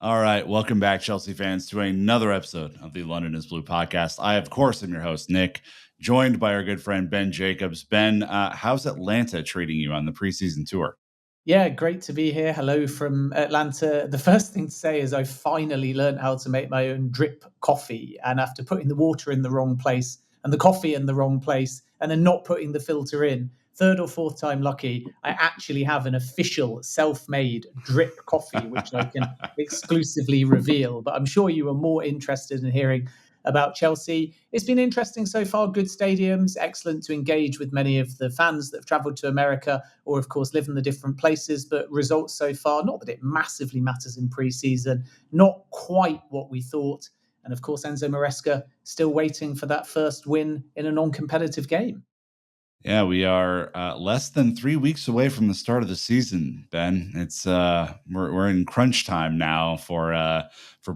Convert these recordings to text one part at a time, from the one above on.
All right, welcome back, Chelsea fans, to another episode of the London is Blue podcast. I, of course, am your host, Nick, joined by our good friend, Ben Jacobs. Ben, how's Atlanta treating you on the preseason tour? Yeah, great to be here. Hello from Atlanta. The first thing to say is I finally learned how to make my own drip coffee. And after putting the water in the wrong place and the coffee in the wrong place and then not putting the filter in, third or fourth time lucky, I actually have an official self-made drip coffee, which I can exclusively reveal. But I'm sure you are more interested in hearing about Chelsea. It's been interesting so far. Good stadiums, excellent to engage with many of the fans that have travelled to America or, of course, live in the different places. But results so far, not that it massively matters in pre-season, not quite what we thought. And, of course, Enzo Maresca still waiting for that first win in a non-competitive game. Yeah, we are less than 3 weeks away from the start of the season, Ben. It's we're in crunch time now for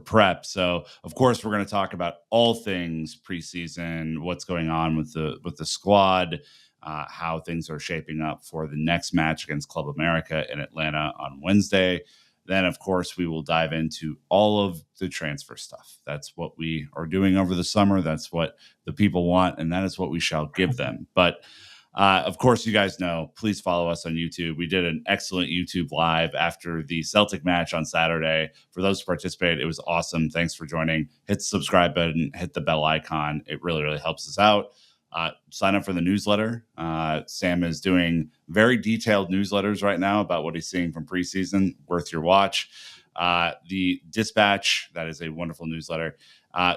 prep. So, of course, we're going to talk about all things preseason, what's going on with the squad, how things are shaping up for the next match against Club America in Atlanta on Wednesday. Then, of course, we will dive into all of the transfer stuff. That's what we are doing over the summer. That's what the people want, and that is what we shall give them. But of course, you guys know, please follow us on YouTube. We did an excellent YouTube live after the Celtic match on Saturday. For those who participated, it was awesome. Thanks for joining. Hit the subscribe button, hit the bell icon. It really, really helps us out. Sign up for the newsletter. Sam is doing very detailed newsletters right now about what he's seeing from preseason. Worth your watch. The Dispatch, that is a wonderful newsletter.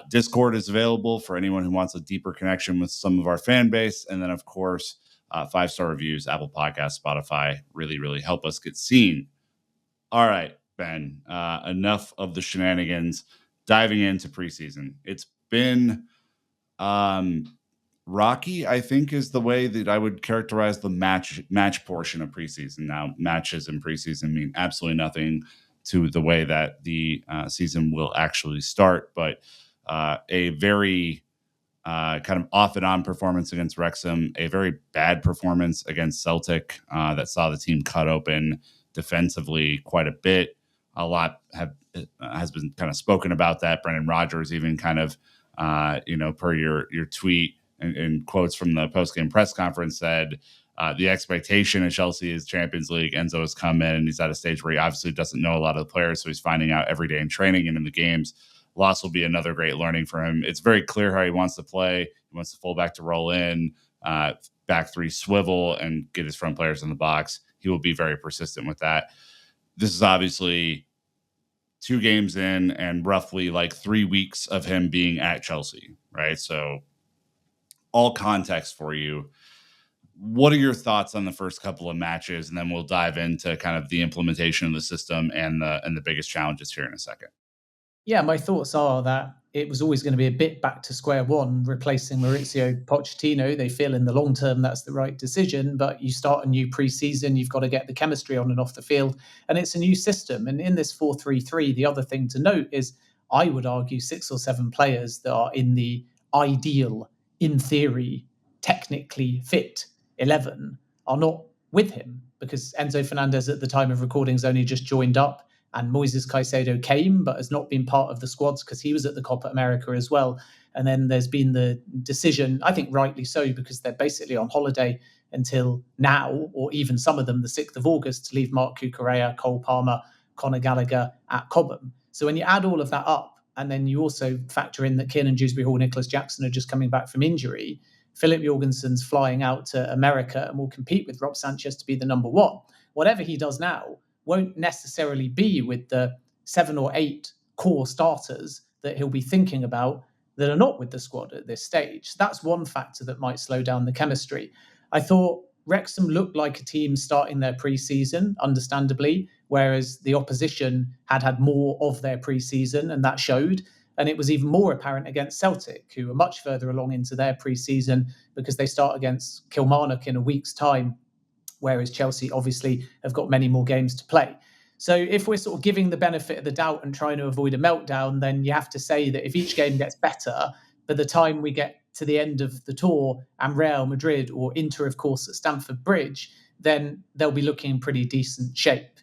Discord is available for anyone who wants a deeper connection with some of our fan base. And then, of course, 5-star reviews, Apple Podcasts, Spotify really, really help us get seen. All right, Ben, enough of the shenanigans. Diving into preseason. It's been rocky, I think, is the way that I would characterize the match portion of preseason. Now, matches in preseason mean absolutely nothing to the way that the season will actually start, but a very kind of off and on performance against Wrexham, a very bad performance against Celtic that saw the team cut open defensively quite a bit. A lot has been kind of spoken about that. Brendan Rodgers even kind of, per your tweet and quotes from the post-game press conference said, the expectation at Chelsea is Champions League. Enzo has come in and he's at a stage where he obviously doesn't know a lot of the players, so he's finding out every day in training and in the games. Loss will be another great learning for him. It's very clear how he wants to play. He wants the fullback to roll in, back three swivel, and get his front players in the box. He will be very persistent with that. This is obviously 2 games in and roughly like 3 weeks of him being at Chelsea, right? So all context for you. What are your thoughts on the first couple of matches? And then we'll dive into kind of the implementation of the system and the biggest challenges here in a second. Yeah, my thoughts are that it was always going to be a bit back to square one, replacing Mauricio Pochettino. They feel in the long term that's the right decision, but you start a new pre-season, you've got to get the chemistry on and off the field, and it's a new system. And in this 4-3-3, the other thing to note is I would argue 6 or 7 players that are in the ideal, in theory, technically fit 11 are not with him because Enzo Fernandez at the time of recordings only just joined up. And Moises Caicedo came, but has not been part of the squads because he was at the Copa America as well. And then there's been the decision, I think rightly so, because they're basically on holiday until now, or even some of them the 6th of August, to leave Marc Cucurella, Cole Palmer, Conor Gallagher at Cobham. So when you add all of that up, and then you also factor in that Kiernan Dewsbury-Hall, Nicholas Jackson are just coming back from injury, Philip Jorgensen's flying out to America and will compete with Rob Sanchez to be the number 1. Whatever he does now won't necessarily be with the 7 or 8 core starters that he'll be thinking about that are not with the squad at this stage. That's one factor that might slow down the chemistry. I thought Wrexham looked like a team starting their pre-season, understandably, whereas the opposition had more of their pre-season, and that showed. And it was even more apparent against Celtic, who are much further along into their pre-season because they start against Kilmarnock in a week's time, whereas Chelsea obviously have got many more games to play. So if we're sort of giving the benefit of the doubt and trying to avoid a meltdown, then you have to say that if each game gets better, by the time we get to the end of the tour and Real Madrid or Inter, of course, at Stamford Bridge, then they'll be looking in pretty decent shape.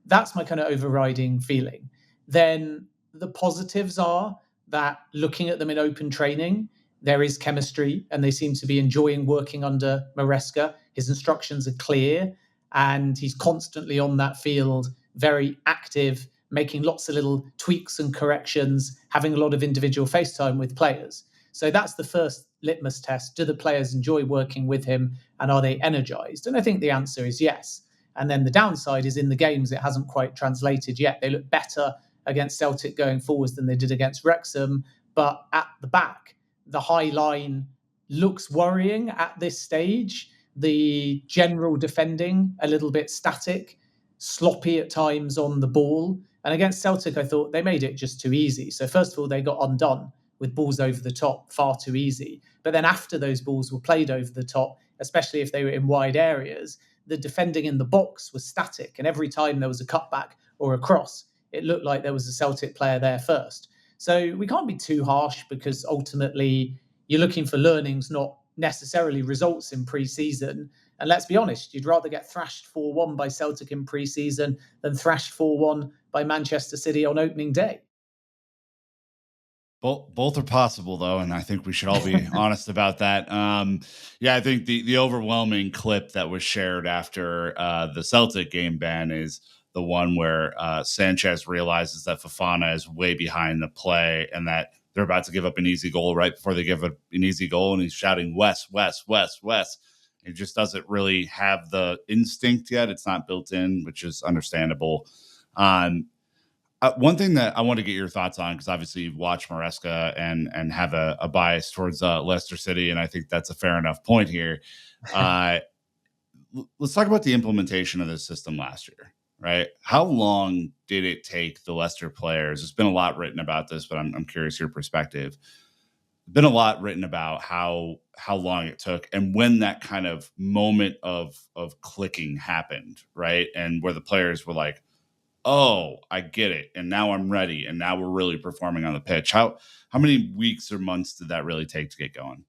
That's my kind of overriding feeling. then the positives are that looking at them in open training, there is chemistry and they seem to be enjoying working under Maresca. His instructions are clear and he's constantly on that field, very active, making lots of little tweaks and corrections, having a lot of individual FaceTime with players. So that's the first litmus test. Do the players enjoy working with him and are they energized? And I think the answer is yes. And then the downside is in the games, it hasn't quite translated yet. They look better against Celtic going forwards than they did against Wrexham. But at the back, the high line looks worrying at this stage. The general defending, a little bit static, sloppy at times on the ball. And against Celtic, I thought they made it just too easy. So first of all, they got undone with balls over the top, far too easy. But then after those balls were played over the top, especially if they were in wide areas, the defending in the box was static. And every time there was a cutback or a cross, it looked like there was a Celtic player there first. So we can't be too harsh because ultimately you're looking for learnings, not necessarily results in pre-season. And let's be honest, you'd rather get thrashed 4-1 by Celtic in pre-season than thrashed 4-1 by Manchester City on opening day. Both are possible though, and I think we should all be honest about that. Yeah, I think the overwhelming clip that was shared after the Celtic game, Ben, is the one where Sanchez realizes that Fofana is way behind the play and that they're about to give up an easy goal right before they give up an easy goal, and he's shouting West, West, West, West. He just doesn't really have the instinct yet. It's not built in, which is understandable. One thing that I want to get your thoughts on, because obviously you've watched Maresca and have a bias towards Leicester City, and I think that's a fair enough point here. Let's talk about the implementation of this system last year, right? How long did it take the Leicester players? There's been a lot written about this, but I'm curious your perspective. There's been a lot written about how long it took and when that kind of moment of clicking happened, right? And where the players were like, oh, I get it. And now I'm ready. And now we're really performing on the pitch. How many weeks or months did that really take to get going?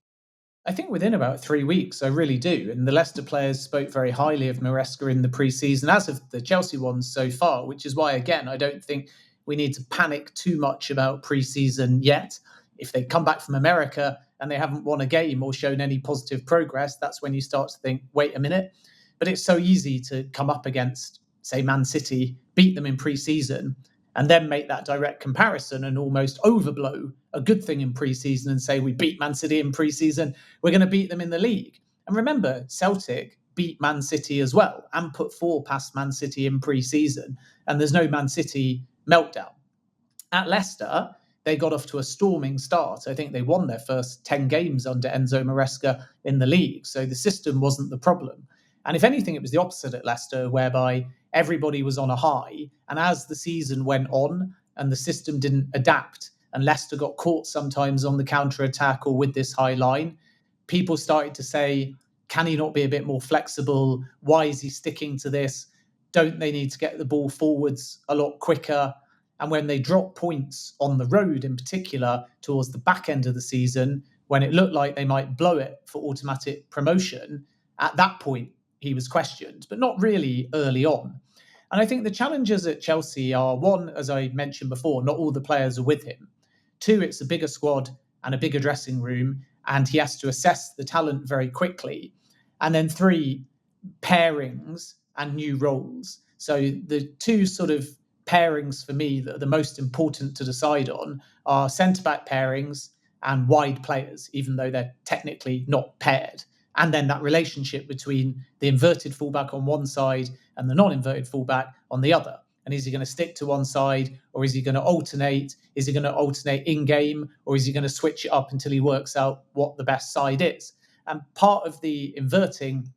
I think within about 3 weeks, I really do. And the Leicester players spoke very highly of Maresca in the pre-season, as of the Chelsea ones so far, which is why, again, I don't think we need to panic too much about pre-season yet. If they come back from America and they haven't won a game or shown any positive progress, that's when you start to think, wait a minute. But it's so easy to come up against, say, Man City, beat them in pre-season, and then make that direct comparison and almost overblow a good thing in pre-season and say we beat Man City in pre-season, we're going to beat them in the league. And remember, Celtic beat Man City as well and put 4 past Man City in pre-season, and there's no Man City meltdown. At Leicester, they got off to a storming start. I think they won their first 10 games under Enzo Maresca in the league, so the system wasn't the problem. And if anything, it was the opposite at Leicester, whereby everybody was on a high. And as the season went on and the system didn't adapt, and Leicester got caught sometimes on the counter-attack or with this high line, people started to say, can he not be a bit more flexible? Why is he sticking to this? Don't they need to get the ball forwards a lot quicker? And when they dropped points on the road, in particular, towards the back end of the season, when it looked like they might blow it for automatic promotion, at that point, he was questioned, but not really early on. And I think the challenges at Chelsea are, one, as I mentioned before, not all the players are with him. 2, it's a bigger squad and a bigger dressing room, and he has to assess the talent very quickly. And then 3, pairings and new roles. So the 2 sort of pairings for me that are the most important to decide on are centre-back pairings and wide players, even though they're technically not paired. And then that relationship between the inverted fullback on one side and the non-inverted fullback on the other. And is he going to stick to one side, or is he going to alternate? Is he going to alternate in-game, or is he going to switch it up until he works out what the best side is? And part of the inverting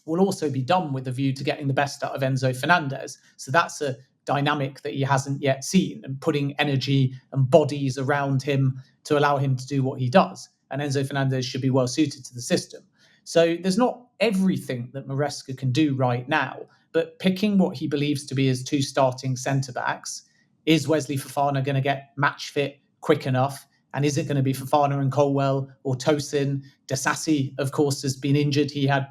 will also be done with a view to getting the best out of Enzo Fernandez. So that's a dynamic that he hasn't yet seen, and putting energy and bodies around him to allow him to do what he does. And Enzo Fernandez should be well suited to the system. So there's not everything that Maresca can do right now, but picking what he believes to be his 2 starting centre-backs, is Wesley Fofana going to get match fit quick enough? And is it going to be Fofana and Colwell or Tosin? Disasi, of course, has been injured. He had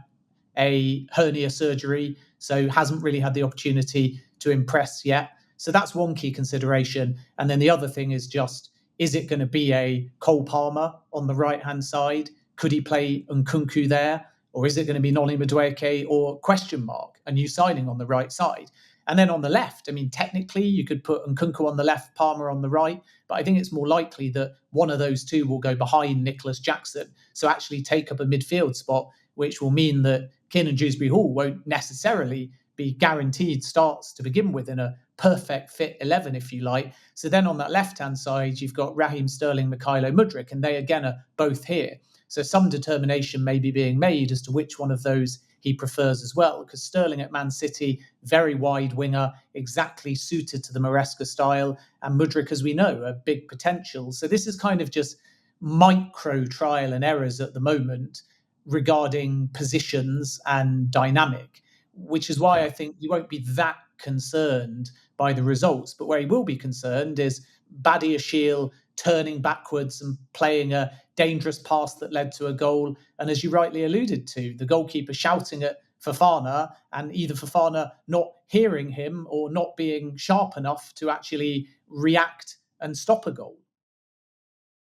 a hernia surgery, so hasn't really had the opportunity to impress yet. So that's one key consideration. And then the other thing is just, is it going to be a Cole Palmer on the right-hand side? Could he play Nkunku there? Or is it going to be Noni Madueke or question mark, a new signing on the right side? And then on the left, I mean, technically you could put Nkunku on the left, Palmer on the right, but I think it's more likely that one of those two will go behind Nicholas Jackson. So actually take up a midfield spot, which will mean that Keane and Dewsbury Hall won't necessarily be guaranteed starts to begin with in a perfect fit 11, if you like. So then on that left-hand side, you've got Raheem Sterling, Mikhailo Mudryk, and they again are both here. So some determination may be being made as to which one of those he prefers as well, because Sterling at Man City, very wide winger, exactly suited to the Maresca style, and Mudryk, as we know, a big potential. So this is kind of just micro trial and errors at the moment regarding positions and dynamic, which is why I think you won't be that concerned by the results. But where he will be concerned is Badiashile turning backwards and playing a dangerous pass that led to a goal. And as you rightly alluded to, the goalkeeper shouting at Fofana, and either Fofana not hearing him or not being sharp enough to actually react and stop a goal.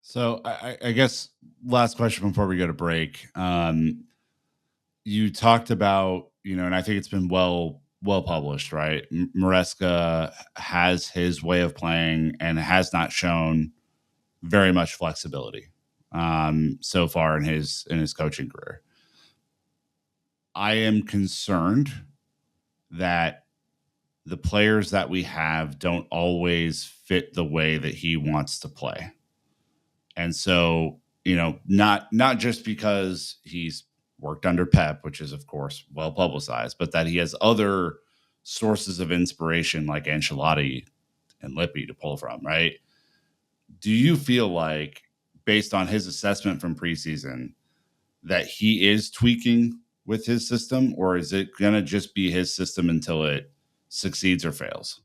So I guess last question before we go to break. You talked about, and I think it's been well published, right? Maresca has his way of playing and has not shown very much flexibility so far in his coaching career. I am concerned that the players that we have don't always fit the way that he wants to play. And so, not just because he's worked under Pep, which is of course well publicized, but that he has other sources of inspiration like Ancelotti and Lippi to pull from, right? Do you feel like, based on his assessment from preseason, that he is tweaking with his system, or is it going to just be his system until it succeeds or fails?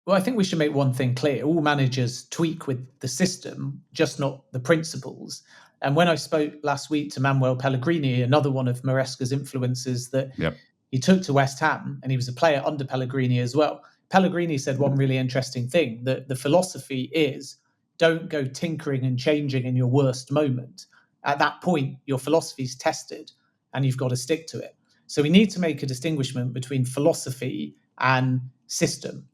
Well, I think we should make one thing clear. All managers tweak with the system, just not the principles. And when I spoke last week to Manuel Pellegrini, another one of Maresca's influences that Yep. he took to West Ham, and he was a player under Pellegrini as well. Pellegrini said one really interesting thing, that the philosophy is don't go tinkering and changing in your worst moment. At that point, your philosophy is tested and you've got to stick to it. So we need to make a distinguishment between philosophy and system.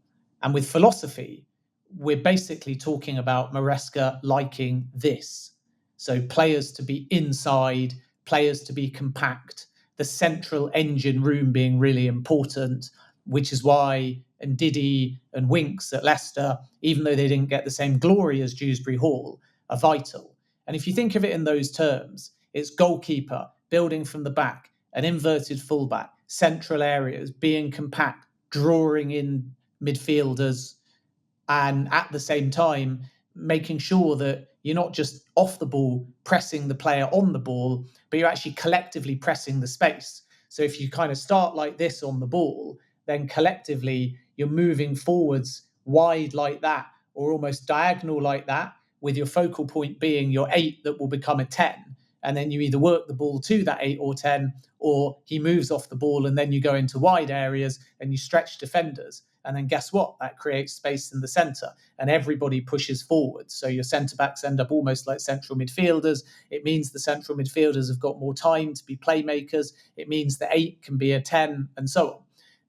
And with philosophy, we're basically talking about Maresca liking this. So players to be inside, players to be compact, the central engine room being really important, which is why Ndidi and Winks at Leicester, even though they didn't get the same glory as Dewsbury Hall, are vital. And if you think of it in those terms, it's goalkeeper, building from the back, an inverted fullback, central areas, being compact, drawing in midfielders, and at the same time making sure that you're not just off the ball pressing the player on the ball, but you're actually collectively pressing the space. So if you kind of start like this on the ball, then collectively you're moving forwards wide like that, or almost diagonal like that, with your focal point being your 8 that will become a 10. And then you either work the ball to that 8 or 10, or he moves off the ball and then you go into wide areas and you stretch defenders. And then guess what? That creates space in the centre and everybody pushes forward. So your centre-backs end up almost like central midfielders. It means the central midfielders have got more time to be playmakers. It means the 8 can be a 10 and so on.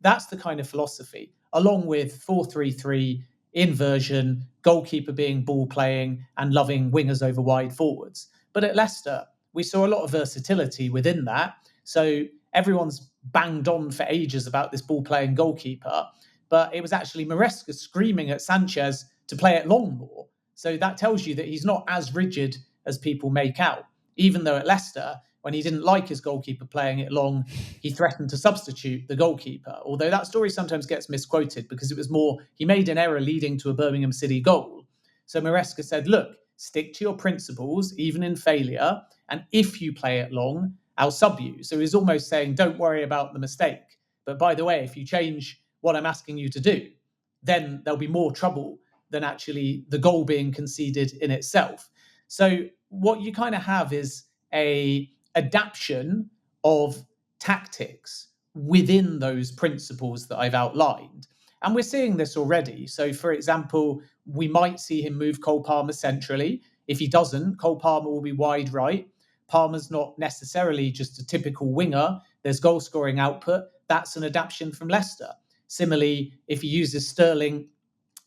That's the kind of philosophy, along with 4-3-3, inversion, goalkeeper being ball playing and loving wingers over wide forwards. But at Leicester, we saw a lot of versatility within that. So everyone's banged on for ages about this ball playing goalkeeper, but it was actually Maresca screaming at Sanchez to play it long more. So that tells you that he's not as rigid as people make out. Even though at Leicester, when he didn't like his goalkeeper playing it long, he threatened to substitute the goalkeeper. Although that story sometimes gets misquoted because it was more, he made an error leading to a Birmingham City goal. So Maresca said, look, stick to your principles, even in failure. And if you play it long, I'll sub you. So he's almost saying, don't worry about the mistake. But by the way, if you change what I'm asking you to do, then there'll be more trouble than actually the goal being conceded in itself. So what you kind of have is a adaptation of tactics within those principles that I've outlined. And we're seeing this already. So, for example, we might see him move Cole Palmer centrally. If he doesn't, Cole Palmer will be wide right. Palmer's not necessarily just a typical winger. There's goal scoring output. That's an adaptation from Leicester. Similarly, if he uses Sterling,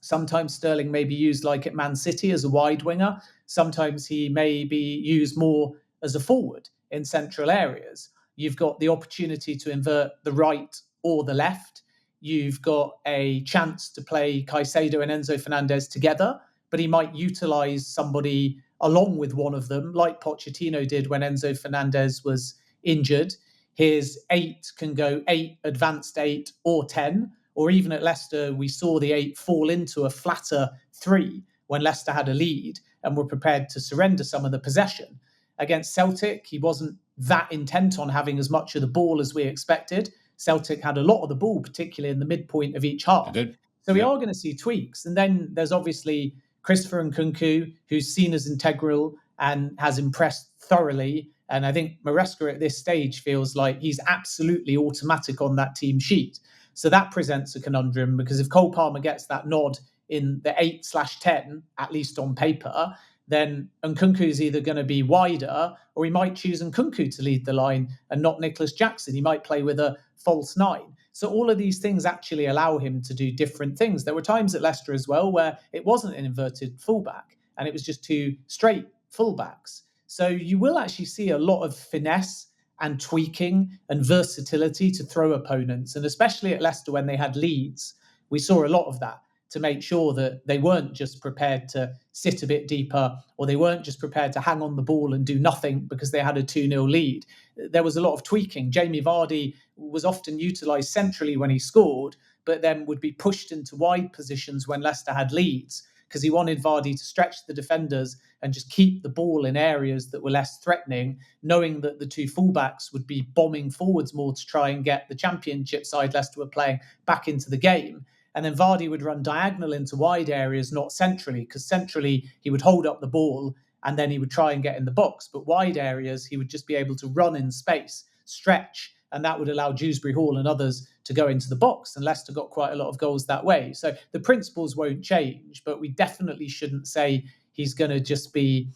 sometimes Sterling may be used like at Man City as a wide winger. Sometimes he may be used more as a forward in central areas. You've got the opportunity to invert the right or the left. You've got a chance to play Caicedo and Enzo Fernandez together, but he might utilize somebody along with one of them, like Pochettino did when Enzo Fernandez was injured. His 8 can go 8, advanced 8, or 10. Or even at Leicester, we saw the 8 fall into a flatter 3 when Leicester had a lead and were prepared to surrender some of the possession. Against Celtic, he wasn't that intent on having as much of the ball as we expected. Celtic had a lot of the ball, particularly in the midpoint of each It half. did. So we Yep. are going to see tweaks. And then there's obviously Christopher Nkunku, who's seen as integral and has impressed thoroughly. And I think Maresca at this stage feels like he's absolutely automatic on that team sheet. So that presents a conundrum because if Cole Palmer gets that nod in the 8/10, at least on paper, then Nkunku is either going to be wider or he might choose Nkunku to lead the line and not Nicholas Jackson. He might play with a false 9. So all of these things actually allow him to do different things. There were times at Leicester as well where it wasn't an inverted fullback and it was just 2 straight fullbacks. So you will actually see a lot of finesse and tweaking and versatility to throw opponents. And especially at Leicester when they had leads, we saw a lot of that to make sure that they weren't just prepared to sit a bit deeper or they weren't just prepared to hang on the ball and do nothing because they had a 2-0 lead. There was a lot of tweaking. Jamie Vardy was often utilised centrally when he scored, but then would be pushed into wide positions when Leicester had leads because he wanted Vardy to stretch the defenders and just keep the ball in areas that were less threatening, knowing that the 2 fullbacks would be bombing forwards more to try and get the Championship side Leicester were playing back into the game. And then Vardy would run diagonal into wide areas, not centrally, because centrally he would hold up the ball and then he would try and get in the box. But wide areas, he would just be able to run in space, stretch, and that would allow Dewsbury Hall and others to go into the box. And Leicester got quite a lot of goals that way. So the principles won't change, but we definitely shouldn't say he's going to just be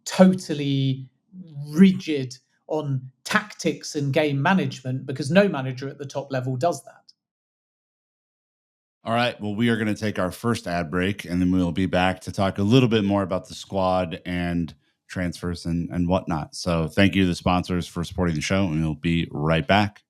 totally rigid on tactics and game management because no manager at the top level does that. All right. Well, we are going to take our first ad break and then we'll be back to talk a little bit more about the squad and transfers and whatnot. So thank you to the sponsors for supporting the show, and we'll be right back.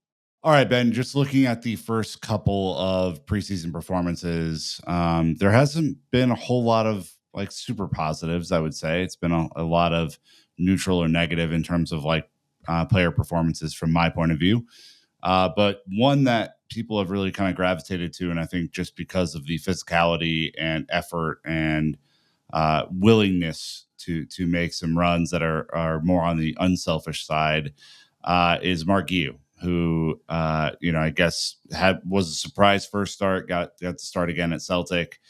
All right, Ben, just looking at the first couple of preseason performances, there hasn't been a whole lot of like super positives, I would say. It's been a lot of neutral or negative in terms of like player performances from my point of view. But one that people have really kind of gravitated to, and I think just because of the physicality and effort and willingness to make some runs that are more on the unselfish side, is Mark Guiu, who I guess was a surprise first start, got to start again at Celtic.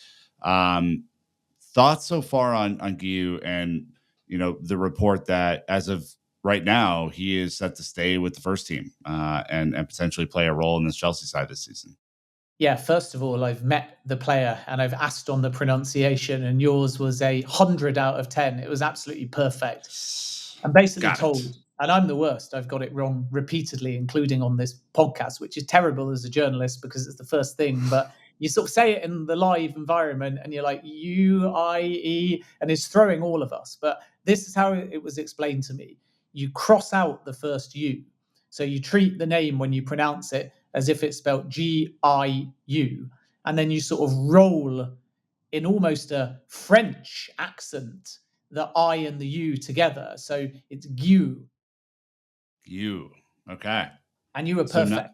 Thoughts so far on Guiu and the report that as of right now, he is set to stay with the first team and potentially play a role in this Chelsea side this season. Yeah, first of all, I've met the player and I've asked on the pronunciation, and yours was 100 out of 10. It was absolutely perfect. I'm basically told, and I'm the worst, I've got it wrong repeatedly, including on this podcast, which is terrible as a journalist because it's the first thing. But you sort of say it in the live environment and you're like, UIE, and it's throwing all of us. But this is how it was explained to me. You cross out the first U. So you treat the name when you pronounce it as if it's spelled Giu, and then you sort of roll in almost a French accent the I and the U together. So it's Giu. Guiu. Okay. And you were So perfect.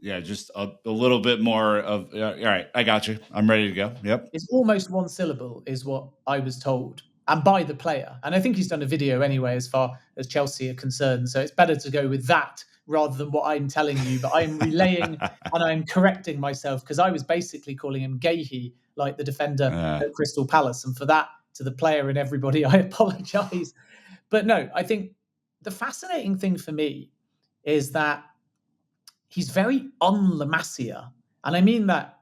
just a little bit more of, all right, I got you. I'm ready to go. Yep. It's almost one syllable is what I was told, and by the player. And I think he's done a video anyway as far as Chelsea are concerned. So it's better to go with that rather than what I'm telling you. But I'm relaying and I'm correcting myself because I was basically calling him Gahey, like the defender at Crystal Palace. And for that, to the player and everybody, I apologise. But no, I think the fascinating thing for me is that he's very un-La Masia. And I mean that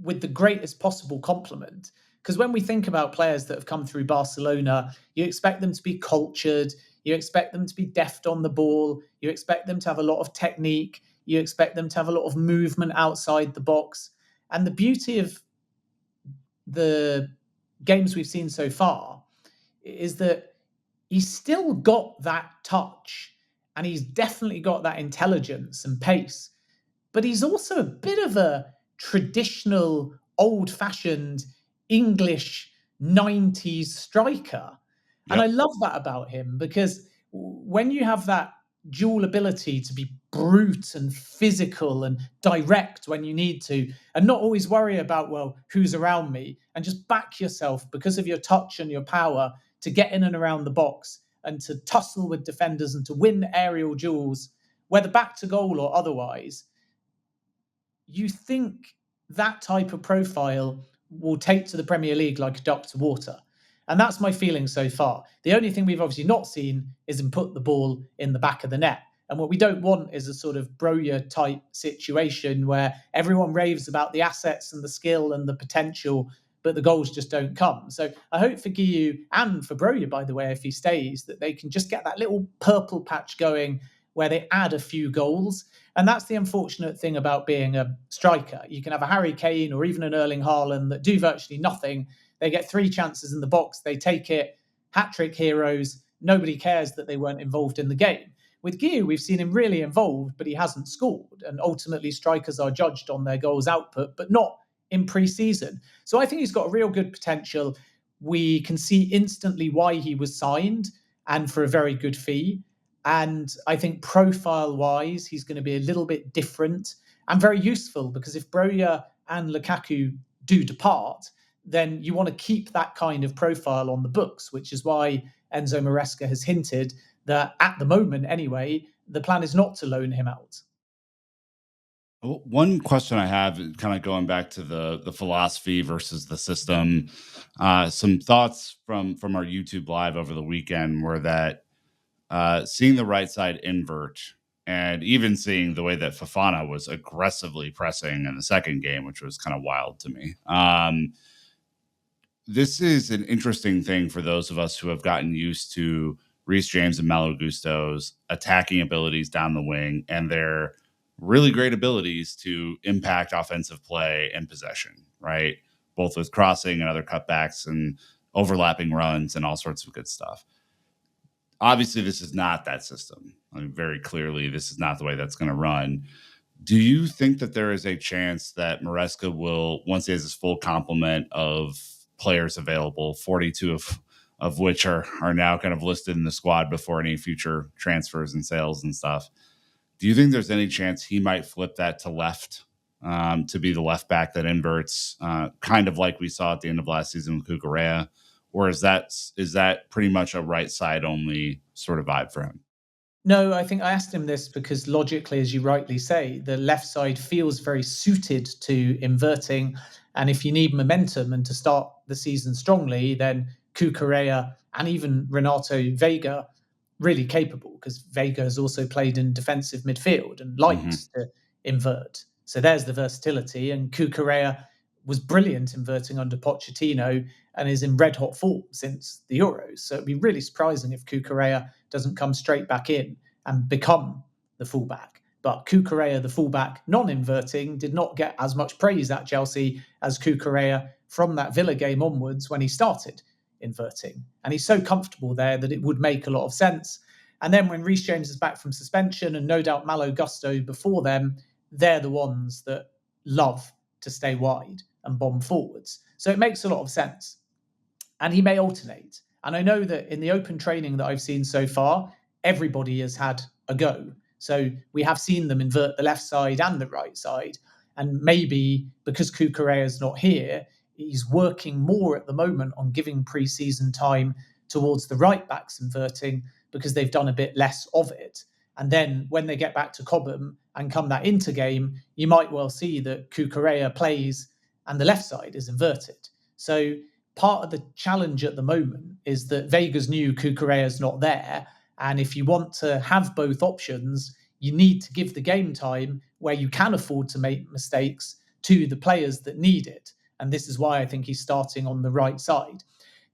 with the greatest possible compliment. Because when we think about players that have come through Barcelona, you expect them to be cultured, you expect them to be deft on the ball, you expect them to have a lot of technique, you expect them to have a lot of movement outside the box. And the beauty of the games we've seen so far is that he's still got that touch and he's definitely got that intelligence and pace, but he's also a bit of a traditional, old fashioned English 90s striker. And I Yep. love that about him because when you have that dual ability to be brute and physical and direct when you need to, and not always worry about, well, who's around me, and just back yourself because of your touch and your power to get in and around the box and to tussle with defenders and to win aerial duels, whether back to goal or otherwise, you think that type of profile will take to the Premier League like a duck to water. And that's my feeling so far. The only thing we've obviously not seen is him put the ball in the back of the net. And what we don't want is a sort of Broja type situation where everyone raves about the assets and the skill and the potential, but the goals just don't come. So I hope for Guiu and for Broja, by the way, if he stays, that they can just get that little purple patch going where they add a few goals. And that's the unfortunate thing about being a striker. You can have a Harry Kane or even an Erling Haaland that do virtually nothing. They get 3 chances in the box, they take it, hat-trick heroes, nobody cares that they weren't involved in the game. With Guiu, we've seen him really involved, but he hasn't scored. And ultimately, strikers are judged on their goals output, but not in pre-season. So I think he's got a real good potential. We can see instantly why he was signed and for a very good fee. And I think profile-wise, he's going to be a little bit different and very useful because if Broja and Lukaku do depart, then you want to keep that kind of profile on the books, which is why Enzo Maresca has hinted that at the moment, anyway, the plan is not to loan him out. One question I have, kind of going back to the philosophy versus the system. Some thoughts from our YouTube live over the weekend were that seeing the right side invert and even seeing the way that Fofana was aggressively pressing in the second game, which was kind of wild to me. This is an interesting thing for those of us who have gotten used to Reece James and Malo Gusto's attacking abilities down the wing and their really great abilities to impact offensive play and possession, right? Both with crossing and other cutbacks and overlapping runs and all sorts of good stuff. Obviously, this is not that system. I mean, very clearly, this is not the way that's going to run. Do you think that there is a chance that Maresca will, once he has his full complement of players available, 42 of which are now kind of listed in the squad before any future transfers and sales and stuff, do you think there's any chance he might flip that to left, to be the left back that inverts, kind of like we saw at the end of last season with Cucurella? Or is that pretty much a right side only sort of vibe for him? No, I think I asked him this because logically, as you rightly say, the left side feels very suited to inverting. And if you need momentum and to start the season strongly, then Cucurella and even Renato Vega really capable because Vega has also played in defensive midfield and Mm-hmm. likes to invert. So there's the versatility. And Cucurella was brilliant inverting under Pochettino and is in red hot form since the Euros. So it'd be really surprising if Cucurella doesn't come straight back in and become the fullback. But Cucurella, the fullback, non-inverting, did not get as much praise at Chelsea as Cucurella from that Villa game onwards when he started inverting. And he's so comfortable there that it would make a lot of sense. And then when Reece James is back from suspension, and no doubt Malo Gusto before them, they're the ones that love to stay wide and bomb forwards. So it makes a lot of sense. And he may alternate. And I know that in the open training that I've seen so far, everybody has had a go. So we have seen them invert the left side and the right side. And maybe because Cucurella is not here, he's working more at the moment on giving pre-season time towards the right backs inverting because they've done a bit less of it. And then when they get back to Cobham and come that into game, you might well see that Cucurella plays and the left side is inverted. So part of the challenge at the moment is that Vega's new, Cucurella's not there. And if you want to have both options, you need to give the game time where you can afford to make mistakes to the players that need it. And this is why I think he's starting on the right side.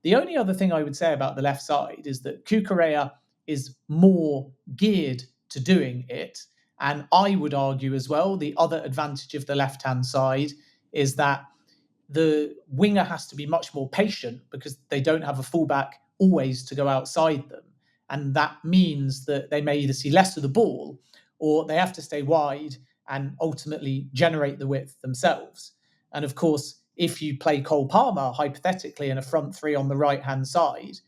The only other thing I would say about the left side is that Cucurella is more geared to doing it. And I would argue as well, the other advantage of the left-hand side is that the winger has to be much more patient because they don't have a fullback always to go outside them. And that means that they may either see less of the ball or they have to stay wide and ultimately generate the width themselves. And of course, if you play Cole Palmer, hypothetically, in a front three on the right-hand side,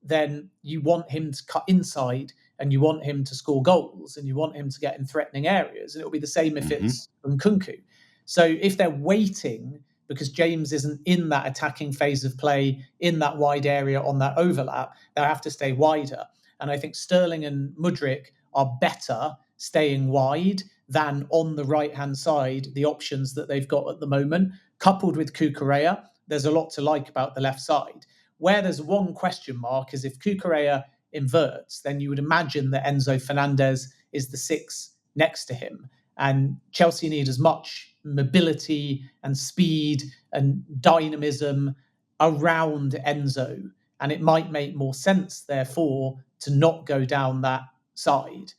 then you want him to cut inside and you want him to score goals and you want him to get in threatening areas. And it'll be the same if it's Nkunku. So if they're waiting because James isn't in that attacking phase of play, in that wide area on that overlap, they'll have to stay wider. And I think Sterling and Mudryk are better staying wide than on the right-hand side, the options that they've got at the moment. Coupled with Cucurella, there's a lot to like about the left side. Where there's one question mark is if Cucurella inverts, then you would imagine that Enzo Fernandez is the 6 next to him. And Chelsea need as much mobility and speed and dynamism around Enzo. And it might make more sense, therefore, to not go down that side.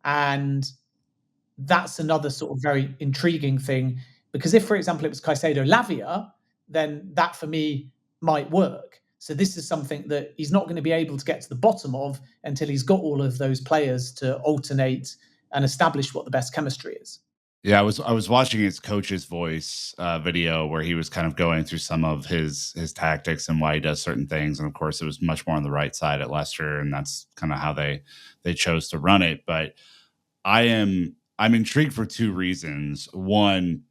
And that's another sort of very intriguing thing. Because if, for example, it was Caicedo Lavia, then that for me might work. So this is something that he's not going to be able to get to the bottom of until he's got all of those players to alternate and establish what the best chemistry is. Yeah, I was watching his coach's voice video where he was kind of going through some of his tactics and why he does certain things, and of course it was much more on the right side at Leicester, and that's kind of how they chose to run it. But I'm intrigued for two reasons. One,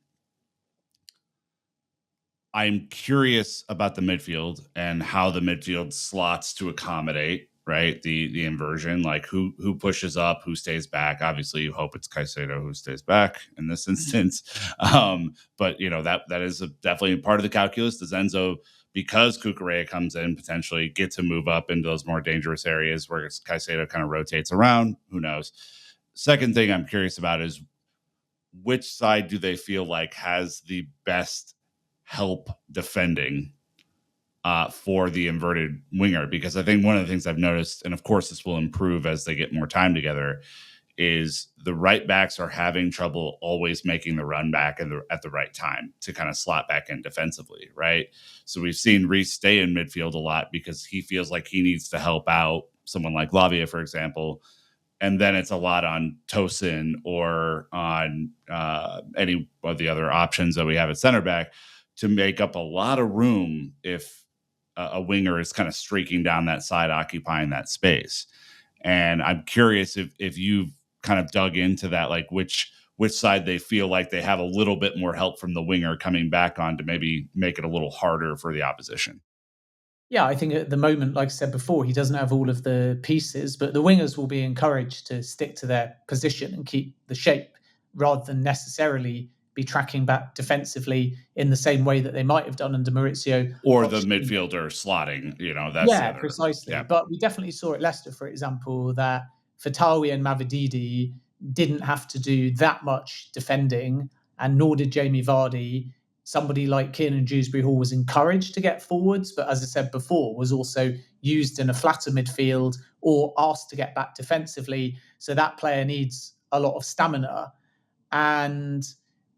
I'm curious about the midfield and how the midfield slots to accommodate, right? The inversion, like who pushes up, who stays back. Obviously, you hope it's Caicedo who stays back in this instance. But you know, that is definitely part of the calculus. Does Enzo, because Cucurella comes in, potentially get to move up into those more dangerous areas where Caicedo kind of rotates around? Who knows? Second thing I'm curious about is which side do they feel like has the best help defending for the inverted winger? Because I think one of the things I've noticed, and of course this will improve as they get more time together, is the right backs are having trouble always making the run back at the right time to kind of slot back in defensively, right? So we've seen Reece stay in midfield a lot because he feels like he needs to help out someone like Lavia, for example. And then it's a lot on Tosin or on any of the other options that we have at center back to make up a lot of room if a winger is kind of streaking down that side, occupying that space. And I'm curious if you've kind of dug into that, like which side they feel like they have a little bit more help from the winger coming back on to maybe make it a little harder for the opposition. Yeah, I think at the moment, like I said before, he doesn't have all of the pieces, but the wingers will be encouraged to stick to their position and keep the shape rather than necessarily be tracking back defensively in the same way that they might have done under Maurizio. Or the midfielder slotting, that's the Yeah, other. precisely. Yeah. But we definitely saw at Leicester, for example, that Fatawi and Mavididi didn't have to do that much defending, and nor did Jamie Vardy. Somebody like Kiernan Dewsbury Hall was encouraged to get forwards, but as I said before, was also used in a flatter midfield or asked to get back defensively. So that player needs a lot of stamina. And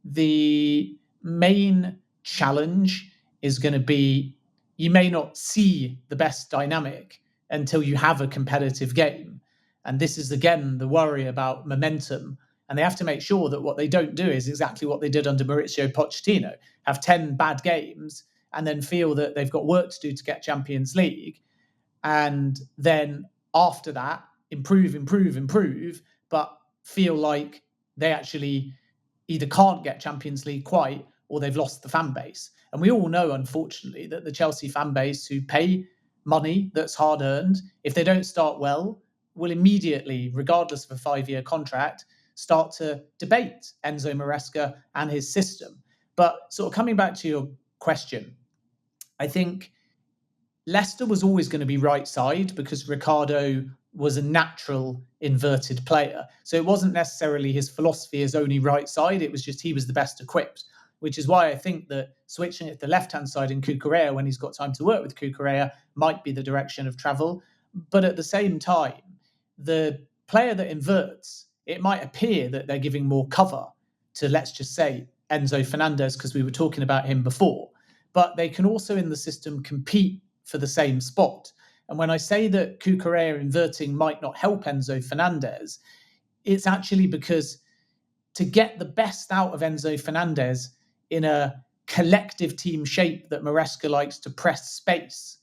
the main challenge is going to be you may not see the best dynamic until you have a competitive game. And this is, again, the worry about momentum. And they have to make sure that what they don't do is exactly what they did under Maurizio Pochettino, have 10 bad games and then feel that they've got work to do to get Champions League. And then after that, improve, but feel like they actually either can't get Champions League quite or they've lost the fan base. And we all know, unfortunately, that the Chelsea fan base who pay money that's hard earned, if they don't start well, will immediately, regardless of a 5-year contract, start to debate Enzo Maresca and his system. But sort of coming back to your question, I think Leicester was always going to be right side because Ricardo was a natural inverted player. So it wasn't necessarily his philosophy as only right side. It was just he was the best equipped. which is why I think that switching it to the left-hand side in Cucurella when he's got time to work with Cucurella might be the direction of travel. But at the same time, the player that inverts, it might appear that they're giving more cover to, let's just say, Enzo Fernandez, because we were talking about him before. But they can also in the system compete for the same spot. And when I say that Cucurella inverting might not help Enzo Fernandez, it's actually because to get the best out of Enzo Fernandez in a collective team shape that Maresca likes to press space,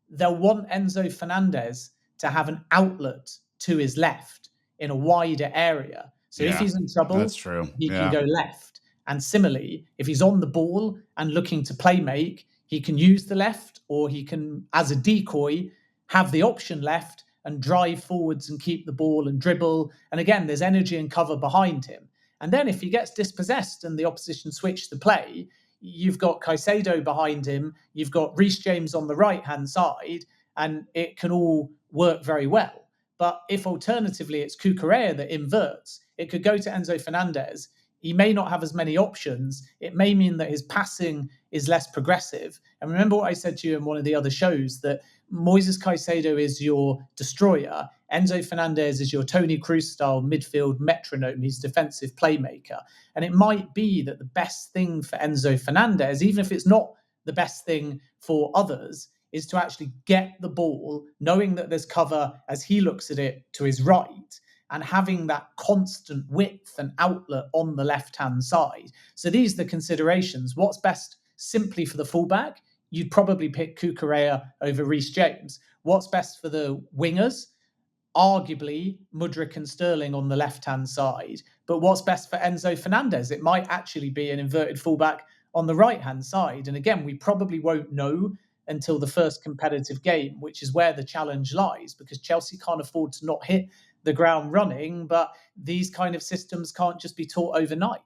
they'll want Enzo Fernandez to have an outlet to his left in a wider area. So if Yeah, he's in that's trouble, true. he can Yeah. go left. And similarly, if he's on the ball and looking to play make, he can use the left, or he can, as a decoy, have the option left and drive forwards and keep the ball and dribble. And again, there's energy and cover behind him. And then if he gets dispossessed and the opposition switch the play, you've got Caicedo behind him, you've got Reece James on the right-hand side, and it can all work very well. But if alternatively it's Cucurella that inverts, it could go to Enzo Fernandez. He may not have as many options. It may mean that his passing is less progressive. And remember what I said to you in one of the other shows, that Moises Caicedo is your destroyer. Enzo Fernandez is your Toni Kroos style midfield metronome. He's defensive playmaker. And it might be that the best thing for Enzo Fernandez, even if it's not the best thing for others, is to actually get the ball, knowing that there's cover as he looks at it to his right, and having that constant width and outlet on the left-hand side. So these are the considerations. What's best simply for the fullback? You'd probably pick Cucurella over Reece James. What's best for the wingers? Arguably Mudryk and Sterling on the left-hand side. But what's best for Enzo Fernandez? It might actually be an inverted fullback on the right-hand side. And again, we probably won't know until the first competitive game, which is where the challenge lies, because Chelsea can't afford to not hit the ground running, but these kind of systems can't just be taught overnight.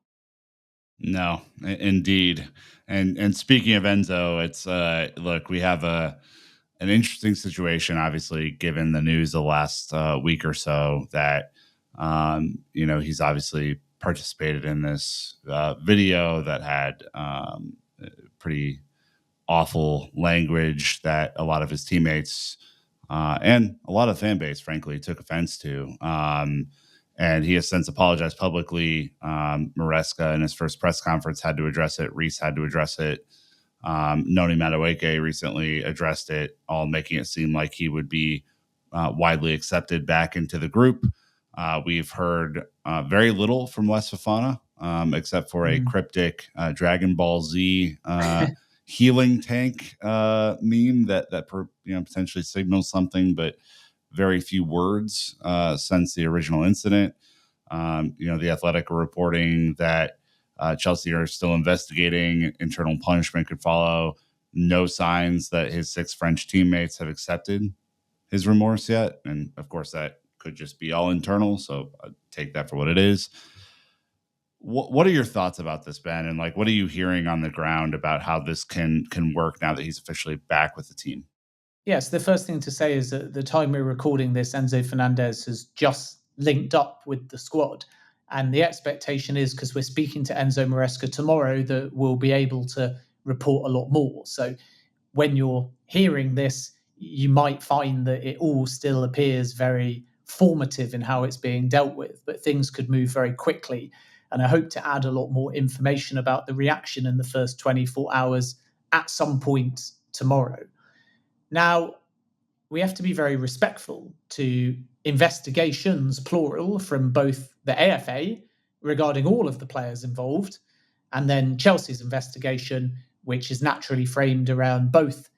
No, indeed. And speaking of Enzo, it's look, we have an interesting situation, obviously, given the news the last week or so that he's obviously participated in this video that had pretty awful language that a lot of his teammates and a lot of fan base, frankly, took offense to. And he has since apologized publicly. Maresca, in his first press conference, had to address it. Reece had to address it. Noni Madueke recently addressed it, all making it seem like he would be widely accepted back into the group. We've heard very little from Wes Fofana, except for a cryptic Dragon Ball Z healing tank meme that potentially signals something, but very few words since the original incident. The Athletic are reporting that Chelsea are still investigating. Internal punishment could follow. No signs that his 6 French teammates have accepted his remorse yet. And of course, that could just be all internal. So I take that for what it is. What are your thoughts about this, Ben? And what are you hearing on the ground about how this can work now that he's officially back with the team? Yes, the first thing to say is that at the time we're recording this, Enzo Fernandez has just linked up with the squad. And the expectation is, because we're speaking to Enzo Maresca tomorrow, that we'll be able to report a lot more. So when you're hearing this, you might find that it all still appears very formative in how it's being dealt with, but things could move very quickly. And I hope to add a lot more information about the reaction in the first 24 hours at some point tomorrow. Now, we have to be very respectful to investigations, plural, from both the AFA regarding all of the players involved, and then Chelsea's investigation, which is naturally framed around both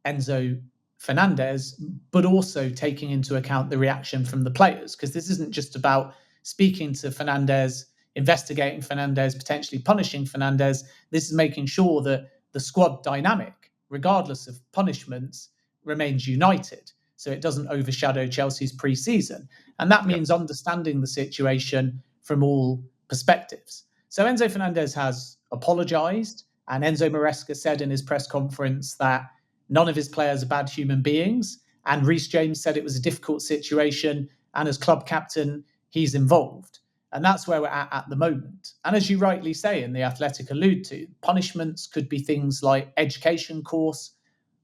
Enzo Fernandez, but also taking into account the reaction from the players, because this isn't just about speaking to Fernandez, investigating Fernandez, potentially punishing Fernandez. This is making sure that the squad dynamic, regardless of punishments, remains united, so it doesn't overshadow Chelsea's pre-season. And that means understanding the situation from all perspectives. So Enzo Fernandez has apologized, and Enzo Maresca said in his press conference that none of his players are bad human beings, and Reece James said it was a difficult situation, and as club captain, he's involved. And that's where we're at the moment. And as you rightly say, and the Athletic allude to, punishments could be things like education course,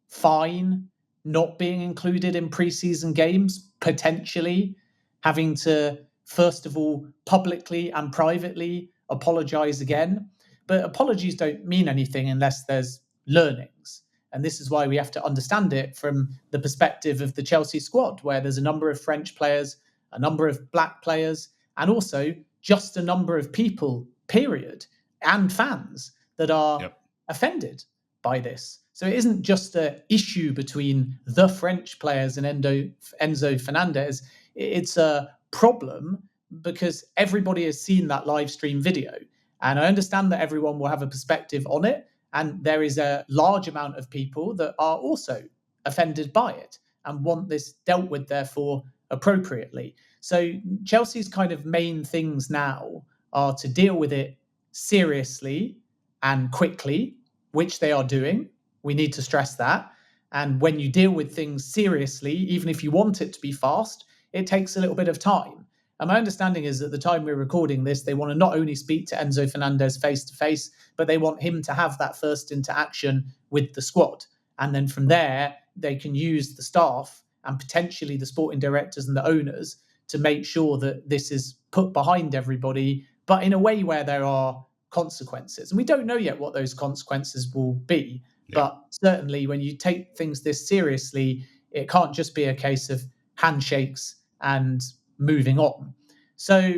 fine, not being included in preseason games, potentially having to, first of all, publicly and privately apologize again. But apologies don't mean anything unless there's learnings. And this is why we have to understand it from the perspective of the Chelsea squad, where there's a number of French players, a number of black players, and also just a number of people, period, and fans that are offended by this. So it isn't just an issue between the French players and Enzo Fernandez. It's a problem because everybody has seen that live stream video. And I understand that everyone will have a perspective on it. And there is a large amount of people that are also offended by it and want this dealt with, therefore, appropriately. So Chelsea's kind of main things now are to deal with it seriously and quickly, which they are doing. We need to stress that. And when you deal with things seriously, even if you want it to be fast, it takes a little bit of time. And my understanding is at the time we're recording this, they want to not only speak to Enzo Fernandez face to face, but they want him to have that first interaction with the squad. And then from there, they can use the staff and potentially the sporting directors and the owners to make sure that this is put behind everybody, but in a way where there are consequences. And we don't know yet what those consequences will be. But certainly when you take things this seriously, it can't just be a case of handshakes and moving on. So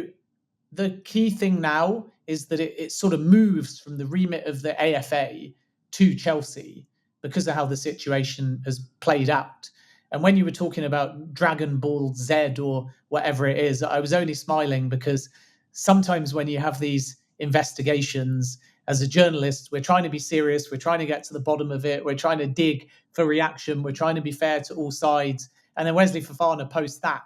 the key thing now is that it sort of moves from the remit of the AFA to Chelsea because of how the situation has played out. And when you were talking about Dragon Ball Z or whatever it is, I was only smiling because sometimes when you have these investigations, as a journalist, we're trying to be serious. We're trying to get to the bottom of it. We're trying to dig for reaction. We're trying to be fair to all sides. And then Wesley Fofana posts that.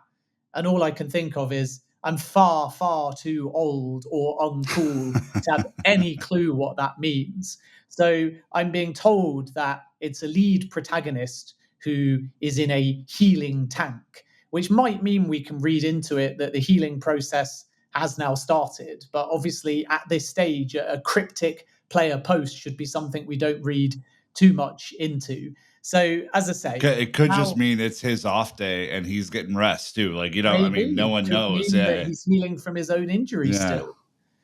And all I can think of is I'm far, far too old or uncool to have any clue what that means. So I'm being told that it's a lead protagonist who is in a healing tank, which might mean we can read into it that the healing process has now started. But obviously, at this stage, a cryptic player post should be something we don't read too much into. So, as I say, it could just mean it's his off day and he's getting rest too. Like, you know, I mean, no one knows. That he's healing from his own injury still.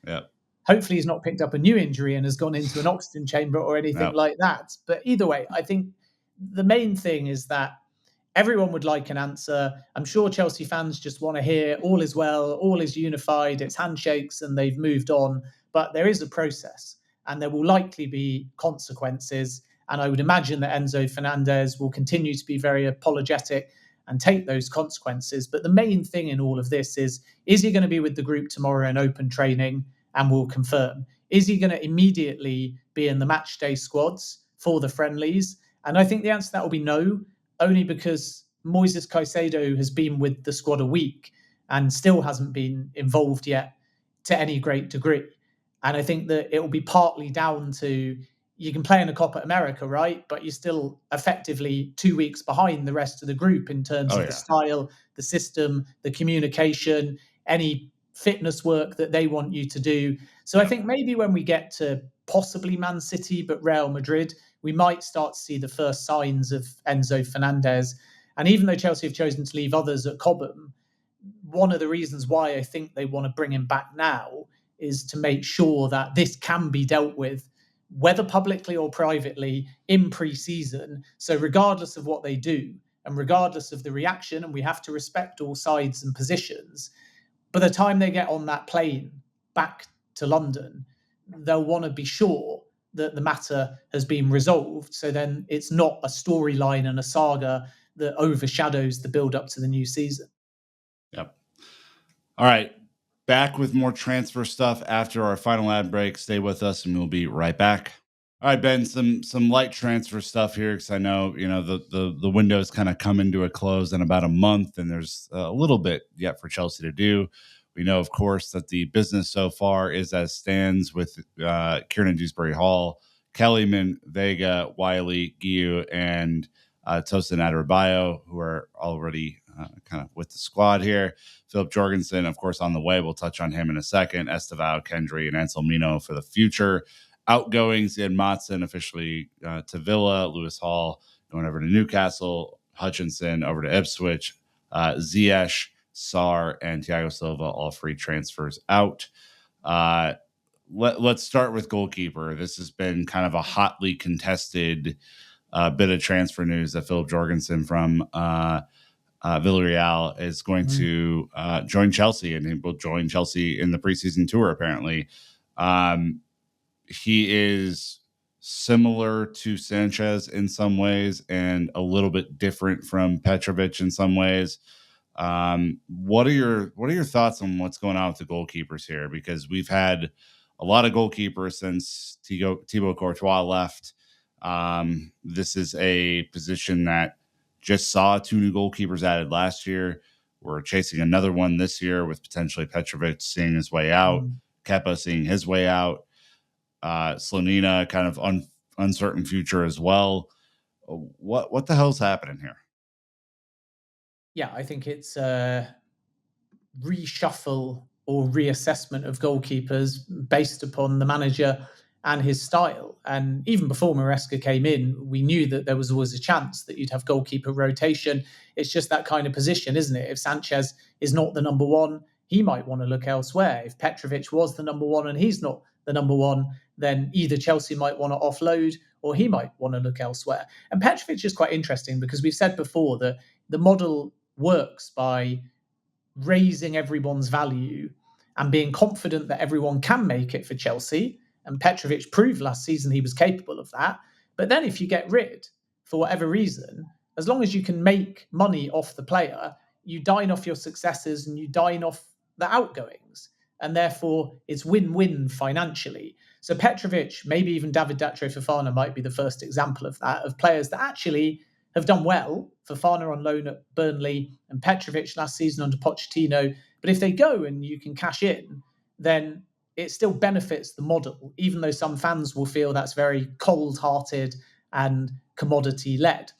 Yeah. Hopefully, he's not picked up a new injury and has gone into an oxygen chamber or anything like that. But either way, I think the main thing is that everyone would like an answer. I'm sure Chelsea fans just want to hear all is well, all is unified, it's handshakes and they've moved on. But there is a process and there will likely be consequences. And I would imagine that Enzo Fernandez will continue to be very apologetic and take those consequences. But the main thing in all of this is he going to be with the group tomorrow in open training and will confirm? Is he going to immediately be in the match day squads for the friendlies? And I think the answer to that will be no, only because Moises Caicedo has been with the squad a week and still hasn't been involved yet to any great degree. And I think that it will be partly down to you can play in a Copa America, right? But you're still effectively 2 weeks behind the rest of the group in terms of the style, the system, the communication, any fitness work that they want you to do. So I think maybe when we get to possibly Man City, but Real Madrid, we might start to see the first signs of Enzo Fernandez. And even though Chelsea have chosen to leave others at Cobham, one of the reasons why I think they want to bring him back now is to make sure that this can be dealt with, whether publicly or privately, in pre-season. So regardless of what they do, and regardless of the reaction, and we have to respect all sides and positions, by the time they get on that plane back to London, they'll want to be sure that the matter has been resolved. So then it's not a storyline and a saga that overshadows the build up to the new season. Yep. All right. Back with more transfer stuff after our final ad break. Stay with us and we'll be right back. All right, Ben, some light transfer stuff here because I know, you know, the window's kind of coming to a close in about a month and there's a little bit yet for Chelsea to do. We know, of course, that the business so far is as stands with Kieran Dewsbury Hall, Kellyman, Vega, Wiley, Guiu, and Tosin Adarabioyo, who are already kind of with the squad here. Philip Jorgensen, of course, on the way. We'll touch on him in a second. Estevao, Kendry, and Anselmino for the future. Outgoings, Ian Matson officially to Villa. Lewis Hall going over to Newcastle. Hutchinson over to Ipswich. Ziyech, Sarr, and Thiago Silva, all free transfers out. Let's start with goalkeeper. This has been kind of a hotly contested bit of transfer news that Philip Jorgensen from Villarreal is going to join Chelsea, and he will join Chelsea in the preseason tour, apparently. He is similar to Sanchez in some ways and a little bit different from Petrovic in some ways. What are your thoughts on what's going on with the goalkeepers here? Because we've had a lot of goalkeepers since Thibaut Courtois left. This is a position that just saw 2 new goalkeepers added last year. We're chasing another one this year with potentially Petrovic seeing his way out, Kepa seeing his way out, Slonina kind of uncertain future as well. What the hell's happening here? Yeah, I think it's a reshuffle or reassessment of goalkeepers based upon the manager and his style. And even before Maresca came in, we knew that there was always a chance that you'd have goalkeeper rotation. It's just that kind of position, isn't it? If Sanchez is not the number one, he might want to look elsewhere. If Petrovic was the number one and he's not the number one, then either Chelsea might want to offload or he might want to look elsewhere. And Petrovic is quite interesting because we've said before that the model works by raising everyone's value and being confident that everyone can make it for Chelsea. And Petrovic proved last season he was capable of that. But then if you get rid, for whatever reason, as long as you can make money off the player, you dine off your successes and you dine off the outgoings. And therefore, it's win-win financially. So Petrovic, maybe even David Datro Fofana might be the first example of that, of players that actually have done well. Fofana on loan at Burnley and Petrovic last season under Pochettino. But if they go and you can cash in, then it still benefits the model, even though some fans will feel that's very cold-hearted and commodity-led.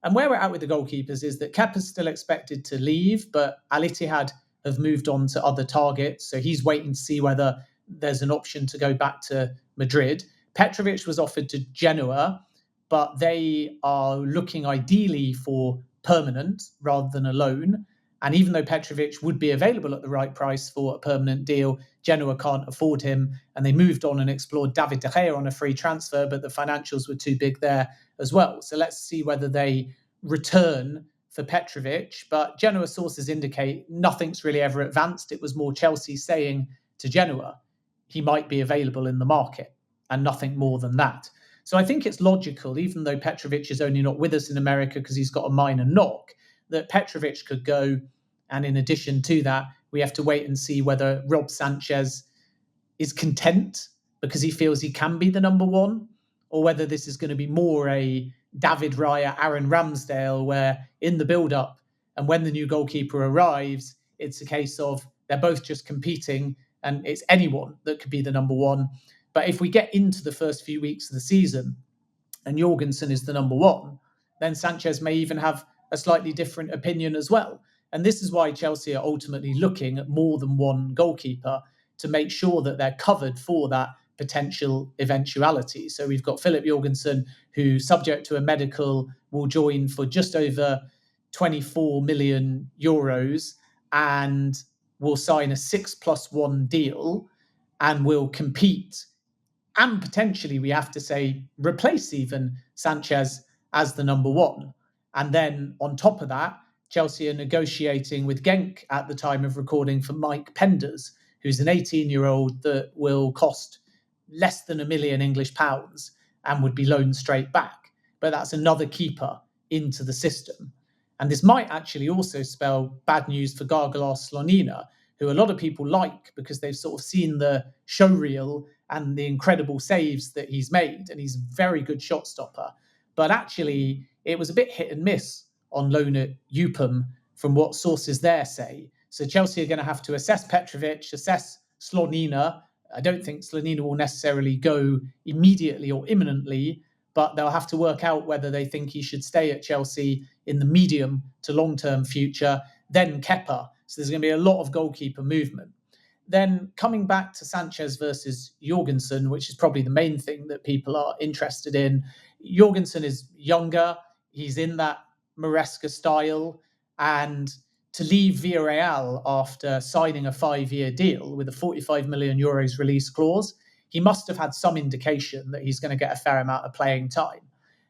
And where we're at with the goalkeepers is that Kepa's still expected to leave, but Al Ittihad have moved on to other targets. So he's waiting to see whether there's an option to go back to Madrid. Petrovic was offered to Genoa, but they are looking ideally for permanent rather than a loan. And even though Petrovic would be available at the right price for a permanent deal, Genoa can't afford him. And they moved on and explored David De Gea on a free transfer, but the financials were too big there as well. So let's see whether they return for Petrovic. But Genoa sources indicate nothing's really ever advanced. It was more Chelsea saying to Genoa, he might be available in the market and nothing more than that. So I think it's logical, even though Petrovic is only not with us in America because he's got a minor knock, that Petrovic could go. And in addition to that, we have to wait and see whether Rob Sanchez is content because he feels he can be the number one, or whether this is going to be more a David Raya, Aaron Ramsdale, where in the build-up and when the new goalkeeper arrives, it's a case of they're both just competing and it's anyone that could be the number one. But if we get into the first few weeks of the season and Jorgensen is the number one, then Sanchez may even have a slightly different opinion as well. And this is why Chelsea are ultimately looking at more than one goalkeeper to make sure that they're covered for that potential eventuality. So we've got Philip Jorgensen, who, subject to a medical, will join for just over 24 million euros and will sign a 6+1 deal and will compete and potentially, we have to say, replace even Sanchez as the number one. And then on top of that, Chelsea are negotiating with Genk at the time of recording for Mike Penders, who's an 18-year-old that will cost less than £1 million English and would be loaned straight back. But that's another keeper into the system. And this might actually also spell bad news for Gargalos Slonina, who a lot of people like because they've sort of seen the showreel and the incredible saves that he's made. And he's a very good shot stopper. But actually, it was a bit hit and miss on loan at Upam from what sources there say. So Chelsea are going to have to assess Petrovic, assess Slonina. I don't think Slonina will necessarily go immediately or imminently, but they'll have to work out whether they think he should stay at Chelsea in the medium to long-term future. Then Kepa. So there's going to be a lot of goalkeeper movement. Then coming back to Sanchez versus Jorgensen, which is probably the main thing that people are interested in. Jorgensen is younger. He's in that Maresca style. And to leave Villarreal after signing a 5-year deal with a 45 million euros release clause, he must have had some indication that he's going to get a fair amount of playing time.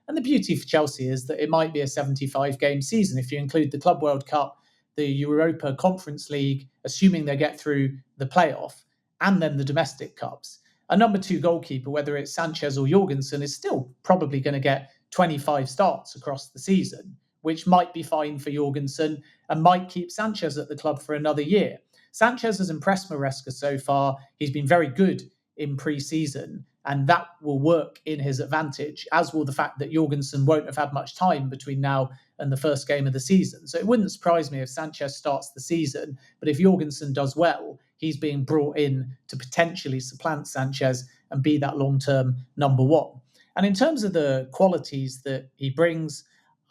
And the beauty for Chelsea is that it might be a 75-game season if you include the Club World Cup, the Europa Conference League, assuming they get through the playoff, and then the domestic cups. A number 2 goalkeeper, whether it's Sanchez or Jorgensen, is still probably going to get 25 starts across the season, which might be fine for Jorgensen and might keep Sanchez at the club for another year. Sanchez has impressed Maresca so far. He's been very good in pre-season, and that will work in his advantage, as will the fact that Jorgensen won't have had much time between now and the first game of the season. So it wouldn't surprise me if Sanchez starts the season, but if Jorgensen does well, he's being brought in to potentially supplant Sanchez and be that long-term number 1. And in terms of the qualities that he brings,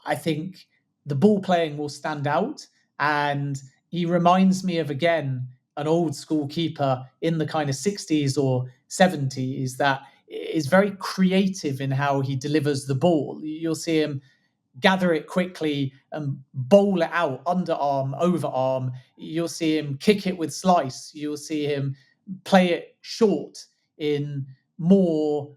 I think the ball playing will stand out, and he reminds me of, again, an old school keeper in the kind of 60s or 70s that is very creative in how he delivers the ball. You'll see him gather it quickly and bowl it out, underarm, overarm. You'll see him kick it with slice. You'll see him play it short in more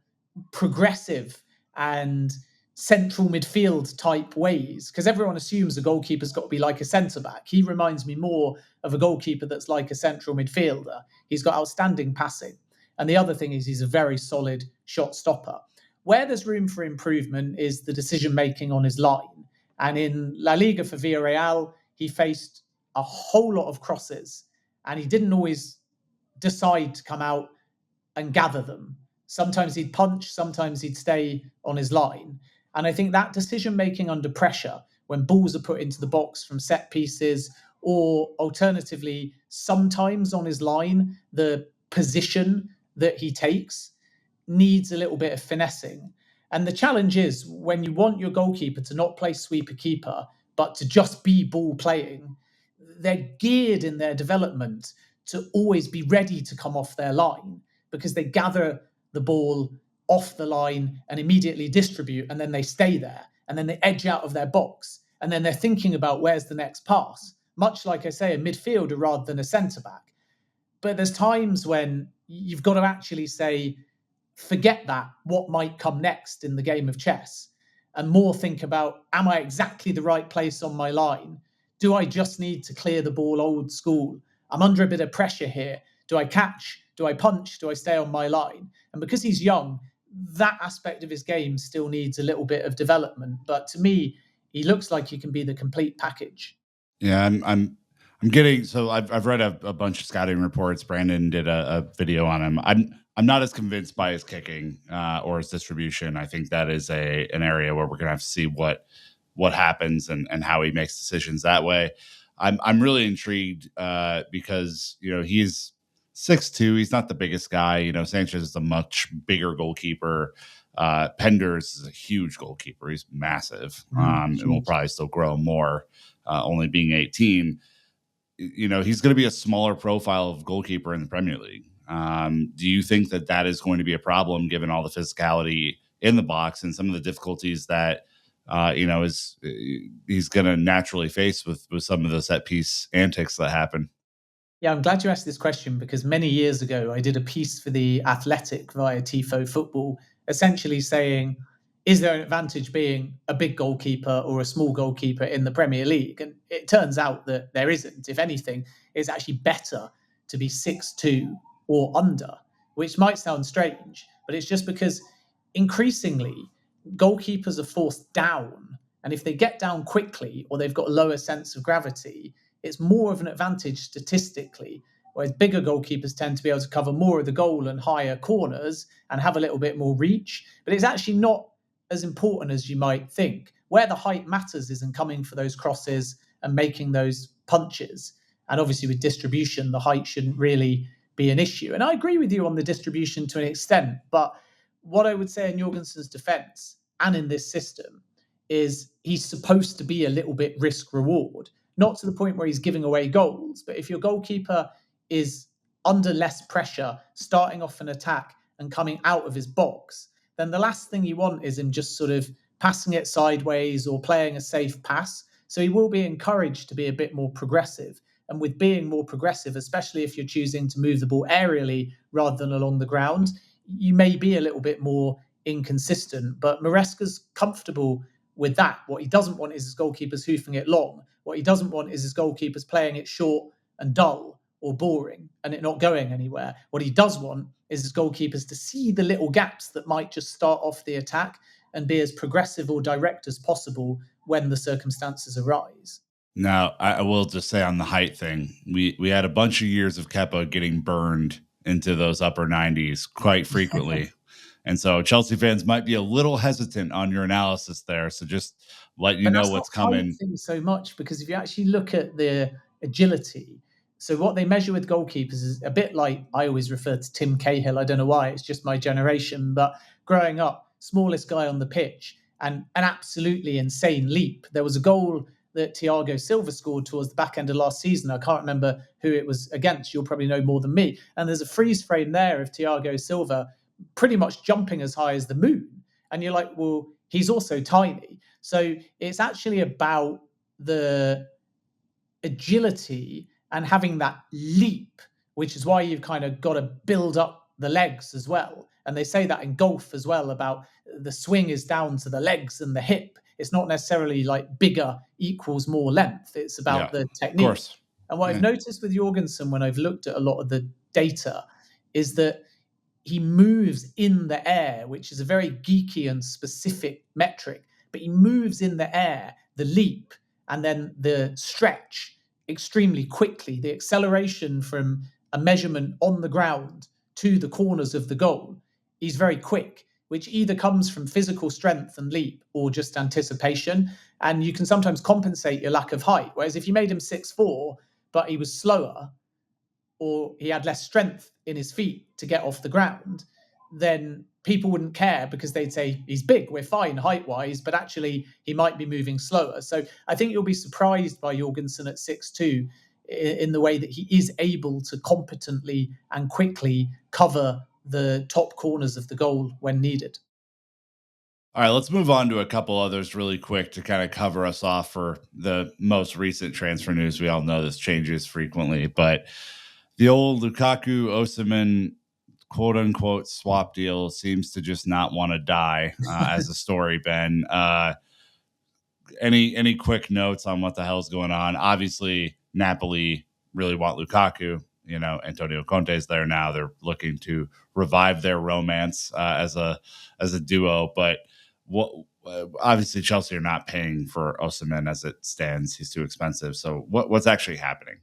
progressive and central midfield type ways, because everyone assumes a goalkeeper's got to be like a centre-back. He reminds me more of a goalkeeper that's like a central midfielder. He's got outstanding passing. And the other thing is he's a very solid shot stopper. Where there's room for improvement is the decision-making on his line. And in La Liga for Villarreal, he faced a whole lot of crosses, and he didn't always decide to come out and gather them. Sometimes he'd punch, sometimes he'd stay on his line. And I think that decision-making under pressure, when balls are put into the box from set pieces, or alternatively, sometimes on his line, the position that he takes needs a little bit of finessing. And the challenge is, when you want your goalkeeper to not play sweeper keeper, but to just be ball playing, they're geared in their development to always be ready to come off their line, because they gather the ball off the line and immediately distribute, and then they stay there, and then they edge out of their box, and then they're thinking about where's the next pass, much like I say, a midfielder rather than a centre-back. But there's times when you've got to actually say, forget that, what might come next in the game of chess, and more think about, am I exactly the right place on my line? Do I just need to clear the ball old school? I'm under a bit of pressure here. Do I catch? Do I punch? Do I stay on my line? And because he's young, that aspect of his game still needs a little bit of development. But to me, he looks like he can be the complete package. Yeah, I'm getting, so I've read a bunch of scouting reports. Brandon did a video on him. I'm not as convinced by his kicking or his distribution. I think that is an area where we're gonna have to see what happens and how he makes decisions that way. I'm really intrigued because he's 6'2". He's not the biggest guy. Sanchez is a much bigger goalkeeper. Penders is a huge goalkeeper. He's massive, and will probably still grow more, only being 18. He's going to be a smaller profile of goalkeeper in the Premier League. Do you think that is going to be a problem, given all the physicality in the box and some of the difficulties that he's going to naturally face with some of the set piece antics that happen? Yeah, I'm glad you asked this question, because many years ago I did a piece for The Athletic via Tifo Football, essentially saying, is there an advantage being a big goalkeeper or a small goalkeeper in the Premier League? And it turns out that there isn't. If anything, it's actually better to be 6'2" or under, which might sound strange, but it's just because increasingly goalkeepers are forced down. And if they get down quickly, or they've got a lower sense of gravity, it's more of an advantage statistically, whereas bigger goalkeepers tend to be able to cover more of the goal and higher corners and have a little bit more reach. But it's actually not as important as you might think. Where the height matters is in coming for those crosses and making those punches. And obviously with distribution, the height shouldn't really be an issue. And I agree with you on the distribution to an extent, but what I would say in Jorgensen's defence, and in this system is he's supposed to be a little bit risk reward, not to the point where he's giving away goals, but if your goalkeeper is under less pressure, starting off an attack and coming out of his box, then the last thing you want is him just sort of passing it sideways or playing a safe pass. So he will be encouraged to be a bit more progressive. And with being more progressive, especially if you're choosing to move the ball aerially rather than along the ground, you may be a little bit more inconsistent. But Maresca's comfortable with that. What he doesn't want is his goalkeepers hoofing it long. What he doesn't want is his goalkeepers playing it short and dull or boring and it not going anywhere. What he does want is his goalkeepers to see the little gaps that might just start off the attack and be as progressive or direct as possible when the circumstances arise. Now, I will just say on the height thing, we had a bunch of years of Kepa getting burned into those upper 90s quite frequently. And so Chelsea fans might be a little hesitant on your analysis there. So just let you But know that's not what's height coming. thing so much, because if you actually look at the agility, so what they measure with goalkeepers is a bit like, I always refer to Tim Cahill. I don't know why, it's just my generation. But growing up, smallest guy on the pitch and an absolutely insane leap. There was a goal that Thiago Silva scored towards the back end of last season. I can't remember who it was against. You'll probably know more than me. And there's a freeze frame there of Thiago Silva pretty much jumping as high as the moon. And you're like, well, he's also tiny. So it's actually about the agility and having that leap, which is why you've kind of got to build up the legs as well. And they say that in golf as well, about the swing is down to the legs and the hip. It's not necessarily like bigger equals more length. It's Yeah, about the of technique. course. And what I've Yeah. noticed with Jorgensen when I've looked at a lot of the data is that he moves in the air, which is a very geeky and specific metric, but he moves in the air, the leap, and then the stretch extremely quickly. The acceleration from a measurement on the ground to the corners of the goal is very quick, which either comes from physical strength and leap or just anticipation. And you can sometimes compensate your lack of height. Whereas if you made him 6'4", but he was slower, or he had less strength in his feet to get off the ground, then people wouldn't care because they'd say he's big, we're fine height wise, but actually he might be moving slower. So I think you'll be surprised by Jorgensen at 6'2" in the way that he is able to competently and quickly cover the top corners of the goal when needed. All right, let's move on to a couple others really quick to kind of cover us off for the most recent transfer news. We all know this changes frequently, but the old Lukaku Osimhen quote unquote swap deal seems to just not want to die as a story, Ben. Any quick notes on what the hell's going on? Obviously, Napoli really want Lukaku. You know, Antonio Conte's there now. They're looking to revive their romance as a duo. But what obviously Chelsea are not paying for Osimhen as it stands. He's too expensive. So what's actually happening?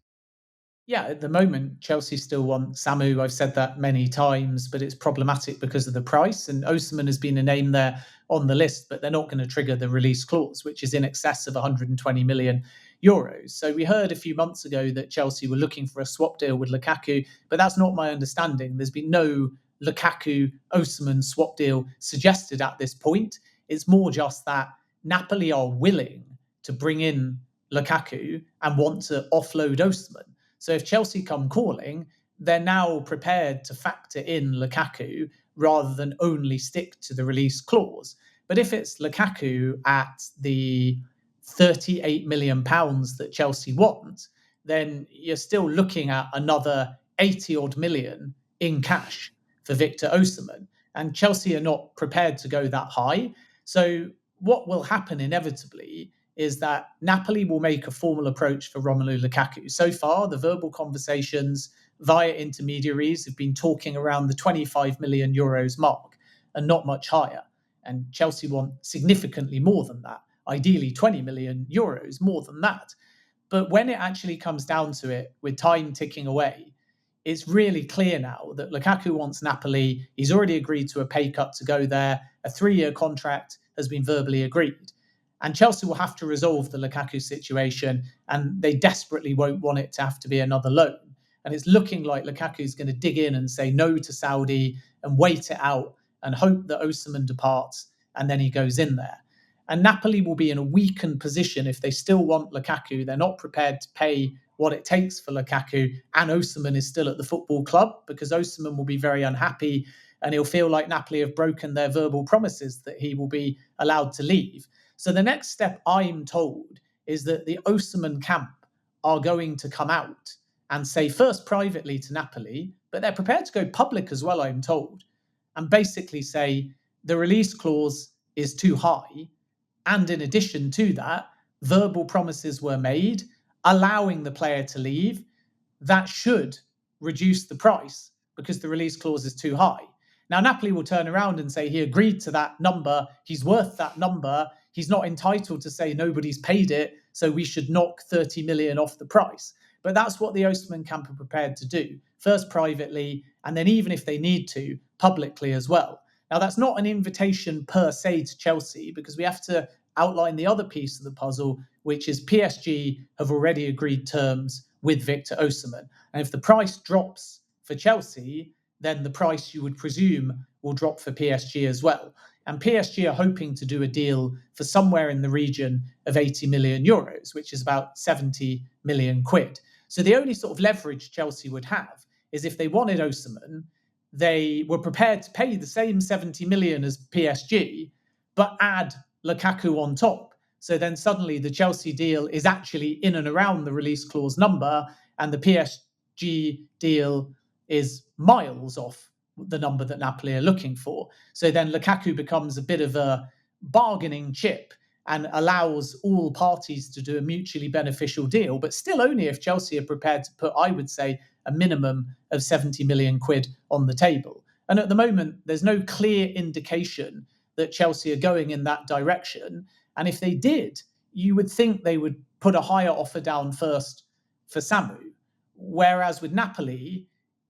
Yeah, at the moment, Chelsea still want Samu. I've said that many times, but it's problematic because of the price. And Osimhen has been a name there on the list, but they're not going to trigger the release clause, which is in excess of 120 million euros. So we heard a few months ago that Chelsea were looking for a swap deal with Lukaku, but that's not my understanding. There's been no Lukaku Osimhen swap deal suggested at this point. It's more just that Napoli are willing to bring in Lukaku and want to offload Osimhen. So if Chelsea come calling, they're now prepared to factor in Lukaku rather than only stick to the release clause. But if it's Lukaku at the £38 million that Chelsea want, then you're still looking at another 80 odd million in cash for Victor Osimhen. And Chelsea are not prepared to go that high. So what will happen inevitably is that Napoli will make a formal approach for Romelu Lukaku. So far, the verbal conversations via intermediaries have been talking around the 25 million euros mark and not much higher. And Chelsea want significantly more than that, ideally 20 million euros more than that. But when it actually comes down to it, with time ticking away, it's really clear now that Lukaku wants Napoli. He's already agreed to a pay cut to go there. A 3-year contract has been verbally agreed. And Chelsea will have to resolve the Lukaku situation, and they desperately won't want it to have to be another loan. And it's looking like Lukaku is going to dig in and say no to Saudi and wait it out and hope that Osimhen departs and then he goes in there. And Napoli will be in a weakened position if they still want Lukaku. They're not prepared to pay what it takes for Lukaku, and Osimhen is still at the football club, because Osimhen will be very unhappy and he'll feel like Napoli have broken their verbal promises that he will be allowed to leave. So the next step, I'm told, is that the Osimhen camp are going to come out and say, first privately to Napoli, but they're prepared to go public as well, I'm told, and basically say the release clause is too high. And in addition to that, verbal promises were made allowing the player to leave. That should reduce the price because the release clause is too high. Now, Napoli will turn around and say he agreed to that number. He's worth that number. He's not entitled to say nobody's paid it, so we should knock 30 million off the price. But that's what the Osimhen camp are prepared to do, first privately, and then even if they need to, publicly as well. Now, that's not an invitation per se to Chelsea, because we have to outline the other piece of the puzzle, which is PSG have already agreed terms with Victor Osimhen. And if the price drops for Chelsea, then the price, you would presume, will drop for PSG as well. And PSG are hoping to do a deal for somewhere in the region of 80 million euros, which is about 70 million quid. So the only sort of leverage Chelsea would have is if they wanted Osimhen, they were prepared to pay the same 70 million as PSG, but add Lukaku on top. So then suddenly the Chelsea deal is actually in and around the release clause number, and the PSG deal is miles off the number that Napoli are looking for. So then Lukaku becomes a bit of a bargaining chip and allows all parties to do a mutually beneficial deal, but still only if Chelsea are prepared to put, I would say, a minimum of 70 million quid on the table. And at the moment, there's no clear indication that Chelsea are going in that direction. And if they did, you would think they would put a higher offer down first for Samu. Whereas with Napoli,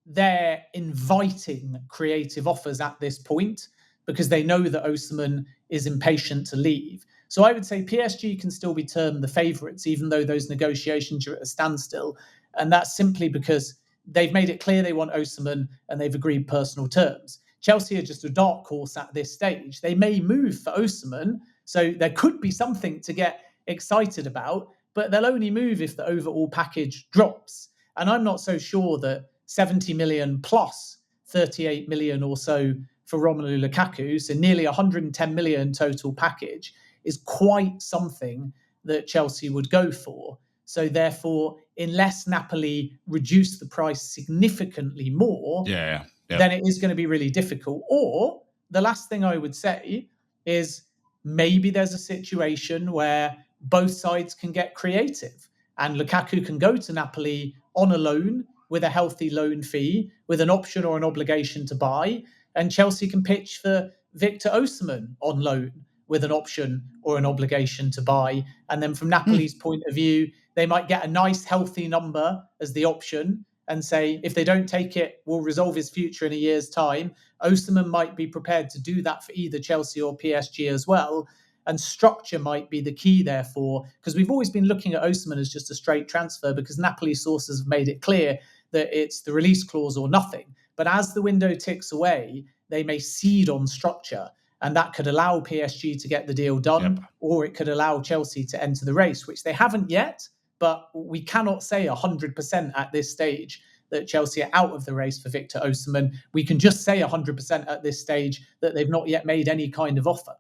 they're inviting creative offers at this point because they know that Osimhen is impatient to leave. So I would say PSG can still be termed the favourites, even though those negotiations are at a standstill. And that's simply because they've made it clear they want Osimhen and they've agreed personal terms. Chelsea are just a dark horse at this stage. They may move for Osimhen, so there could be something to get excited about, but they'll only move if the overall package drops. And I'm not so sure that 70 million plus 38 million or so for Romelu Lukaku, so nearly 110 million total package, is quite something that Chelsea would go for. So therefore, unless Napoli reduce the price significantly more, then it is going to be really difficult. Or the last thing I would say is maybe there's a situation where both sides can get creative and Lukaku can go to Napoli on a loan with a healthy loan fee, with an option or an obligation to buy, and Chelsea can pitch for Victor Osimhen on loan with an option or an obligation to buy. And then from Napoli's point of view, they might get a nice, healthy number as the option and say, if they don't take it, we'll resolve his future in a year's time. Osimhen might be prepared to do that for either Chelsea or PSG as well. And structure might be the key, therefore, because we've always been looking at Osimhen as just a straight transfer because Napoli sources have made it clear that it's the release clause or nothing. But as the window ticks away, they may cede on structure. And that could allow PSG to get the deal done, or it could allow Chelsea to enter the race, which they haven't yet. But we cannot say 100% at this stage that Chelsea are out of the race for Victor Osimhen. We can just say 100% at this stage that they've not yet made any kind of offer.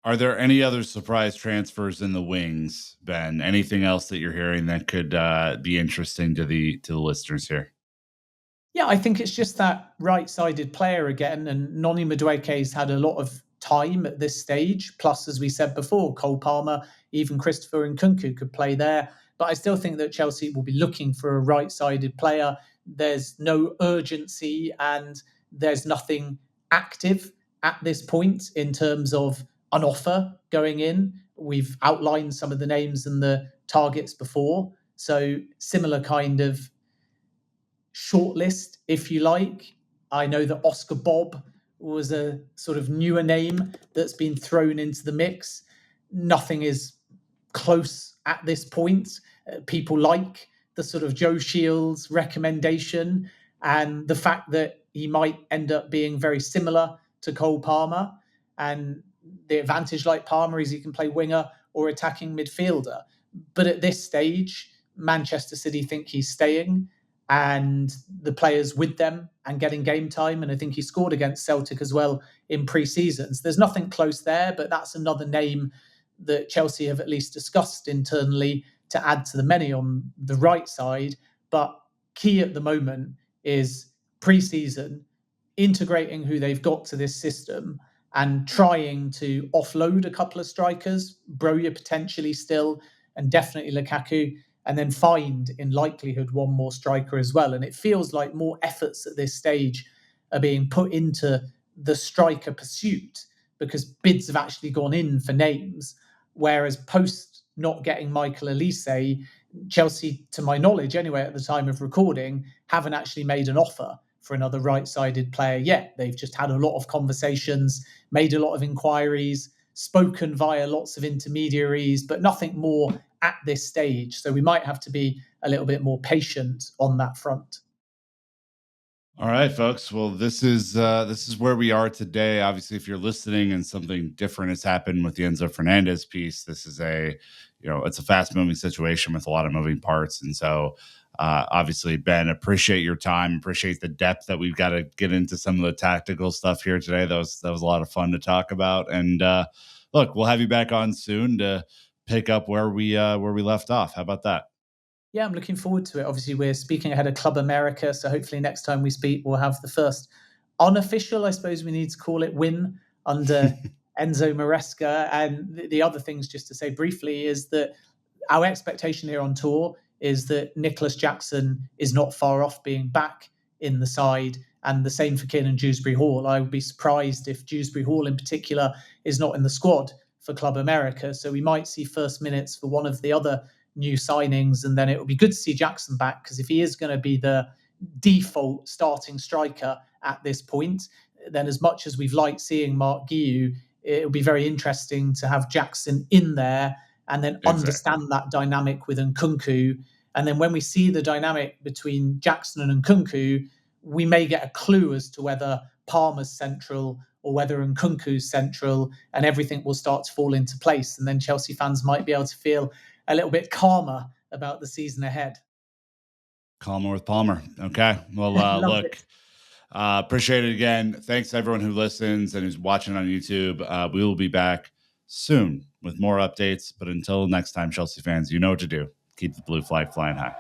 Are there any other surprise transfers in the wings, Ben? Anything else that you're hearing that could be interesting to the listeners here? Yeah, I think it's just that right-sided player again, and Noni Madueke's had a lot of time at this stage. Plus, as we said before, Cole Palmer, even Christopher Nkunku could play there. But I still think that Chelsea will be looking for a right-sided player. There's no urgency and there's nothing active at this point in terms of an offer going in. We've outlined some of the names and the targets before. So similar kind of shortlist, if you like. I know that Oscar Bob was a sort of newer name that's been thrown into the mix. Nothing is close at this point. People like the sort of Joe Shields recommendation and the fact that he might end up being very similar to Cole Palmer. And the advantage, like Palmer, is he can play winger or attacking midfielder. But at this stage, Manchester City think he's staying, and the players with them and getting game time. And I think he scored against Celtic as well in pre-seasons. There's nothing close there, but that's another name that Chelsea have at least discussed internally to add to the menu on the right side. But key at the moment is pre-season, integrating who they've got to this system and trying to offload a couple of strikers, Broja potentially still, and definitely Lukaku, and then find, in likelihood, one more striker as well. And it feels like more efforts at this stage are being put into the striker pursuit because bids have actually gone in for names. Whereas post not getting Michael Elise, Chelsea, to my knowledge anyway, at the time of recording, haven't actually made an offer for another right-sided player yet. They've just had a lot of conversations, made a lot of inquiries, spoken via lots of intermediaries, but nothing more at this stage. So we might have to be a little bit more patient on that front. All right, folks. Well, this is where we are today. Obviously, if you're listening and something different has happened with the Enzo Fernandez piece, this is it's a fast moving situation with a lot of moving parts. And so obviously, Ben, appreciate your time, appreciate the depth that we've got to get into some of the tactical stuff here today. That was a lot of fun to talk about. And look, we'll have you back on soon to pick up where we left off. How about that? Yeah, I'm looking forward to it. Obviously, we're speaking ahead of Club America, so hopefully next time we speak, we'll have the first unofficial, I suppose we need to call it, win under Enzo Maresca. And the other things, just to say briefly, is that our expectation here on tour is that Nicholas Jackson is not far off being back in the side, and the same for Kiernan Dewsbury Hall. I would be surprised if Dewsbury Hall in particular is not in the squad for Club America. So we might see first minutes for one of the other new signings, and then it will be good to see Jackson back, because if he is going to be the default starting striker at this point, then as much as we've liked seeing Mark Guiu, it'll be very interesting to have Jackson in there and then understand that dynamic with Nkunku. And then when we see the dynamic between Jackson and Nkunku, we may get a clue as to whether Palmer's central or whether Nkunku's central, and everything will start to fall into place. And then Chelsea fans might be able to feel a little bit calmer about the season ahead. Calmer with Palmer. Okay. Well, look, appreciate it again. Thanks to everyone who listens and who's watching on YouTube. We will be back soon with more updates. But until next time, Chelsea fans, you know what to do. Keep the blue flag flying high.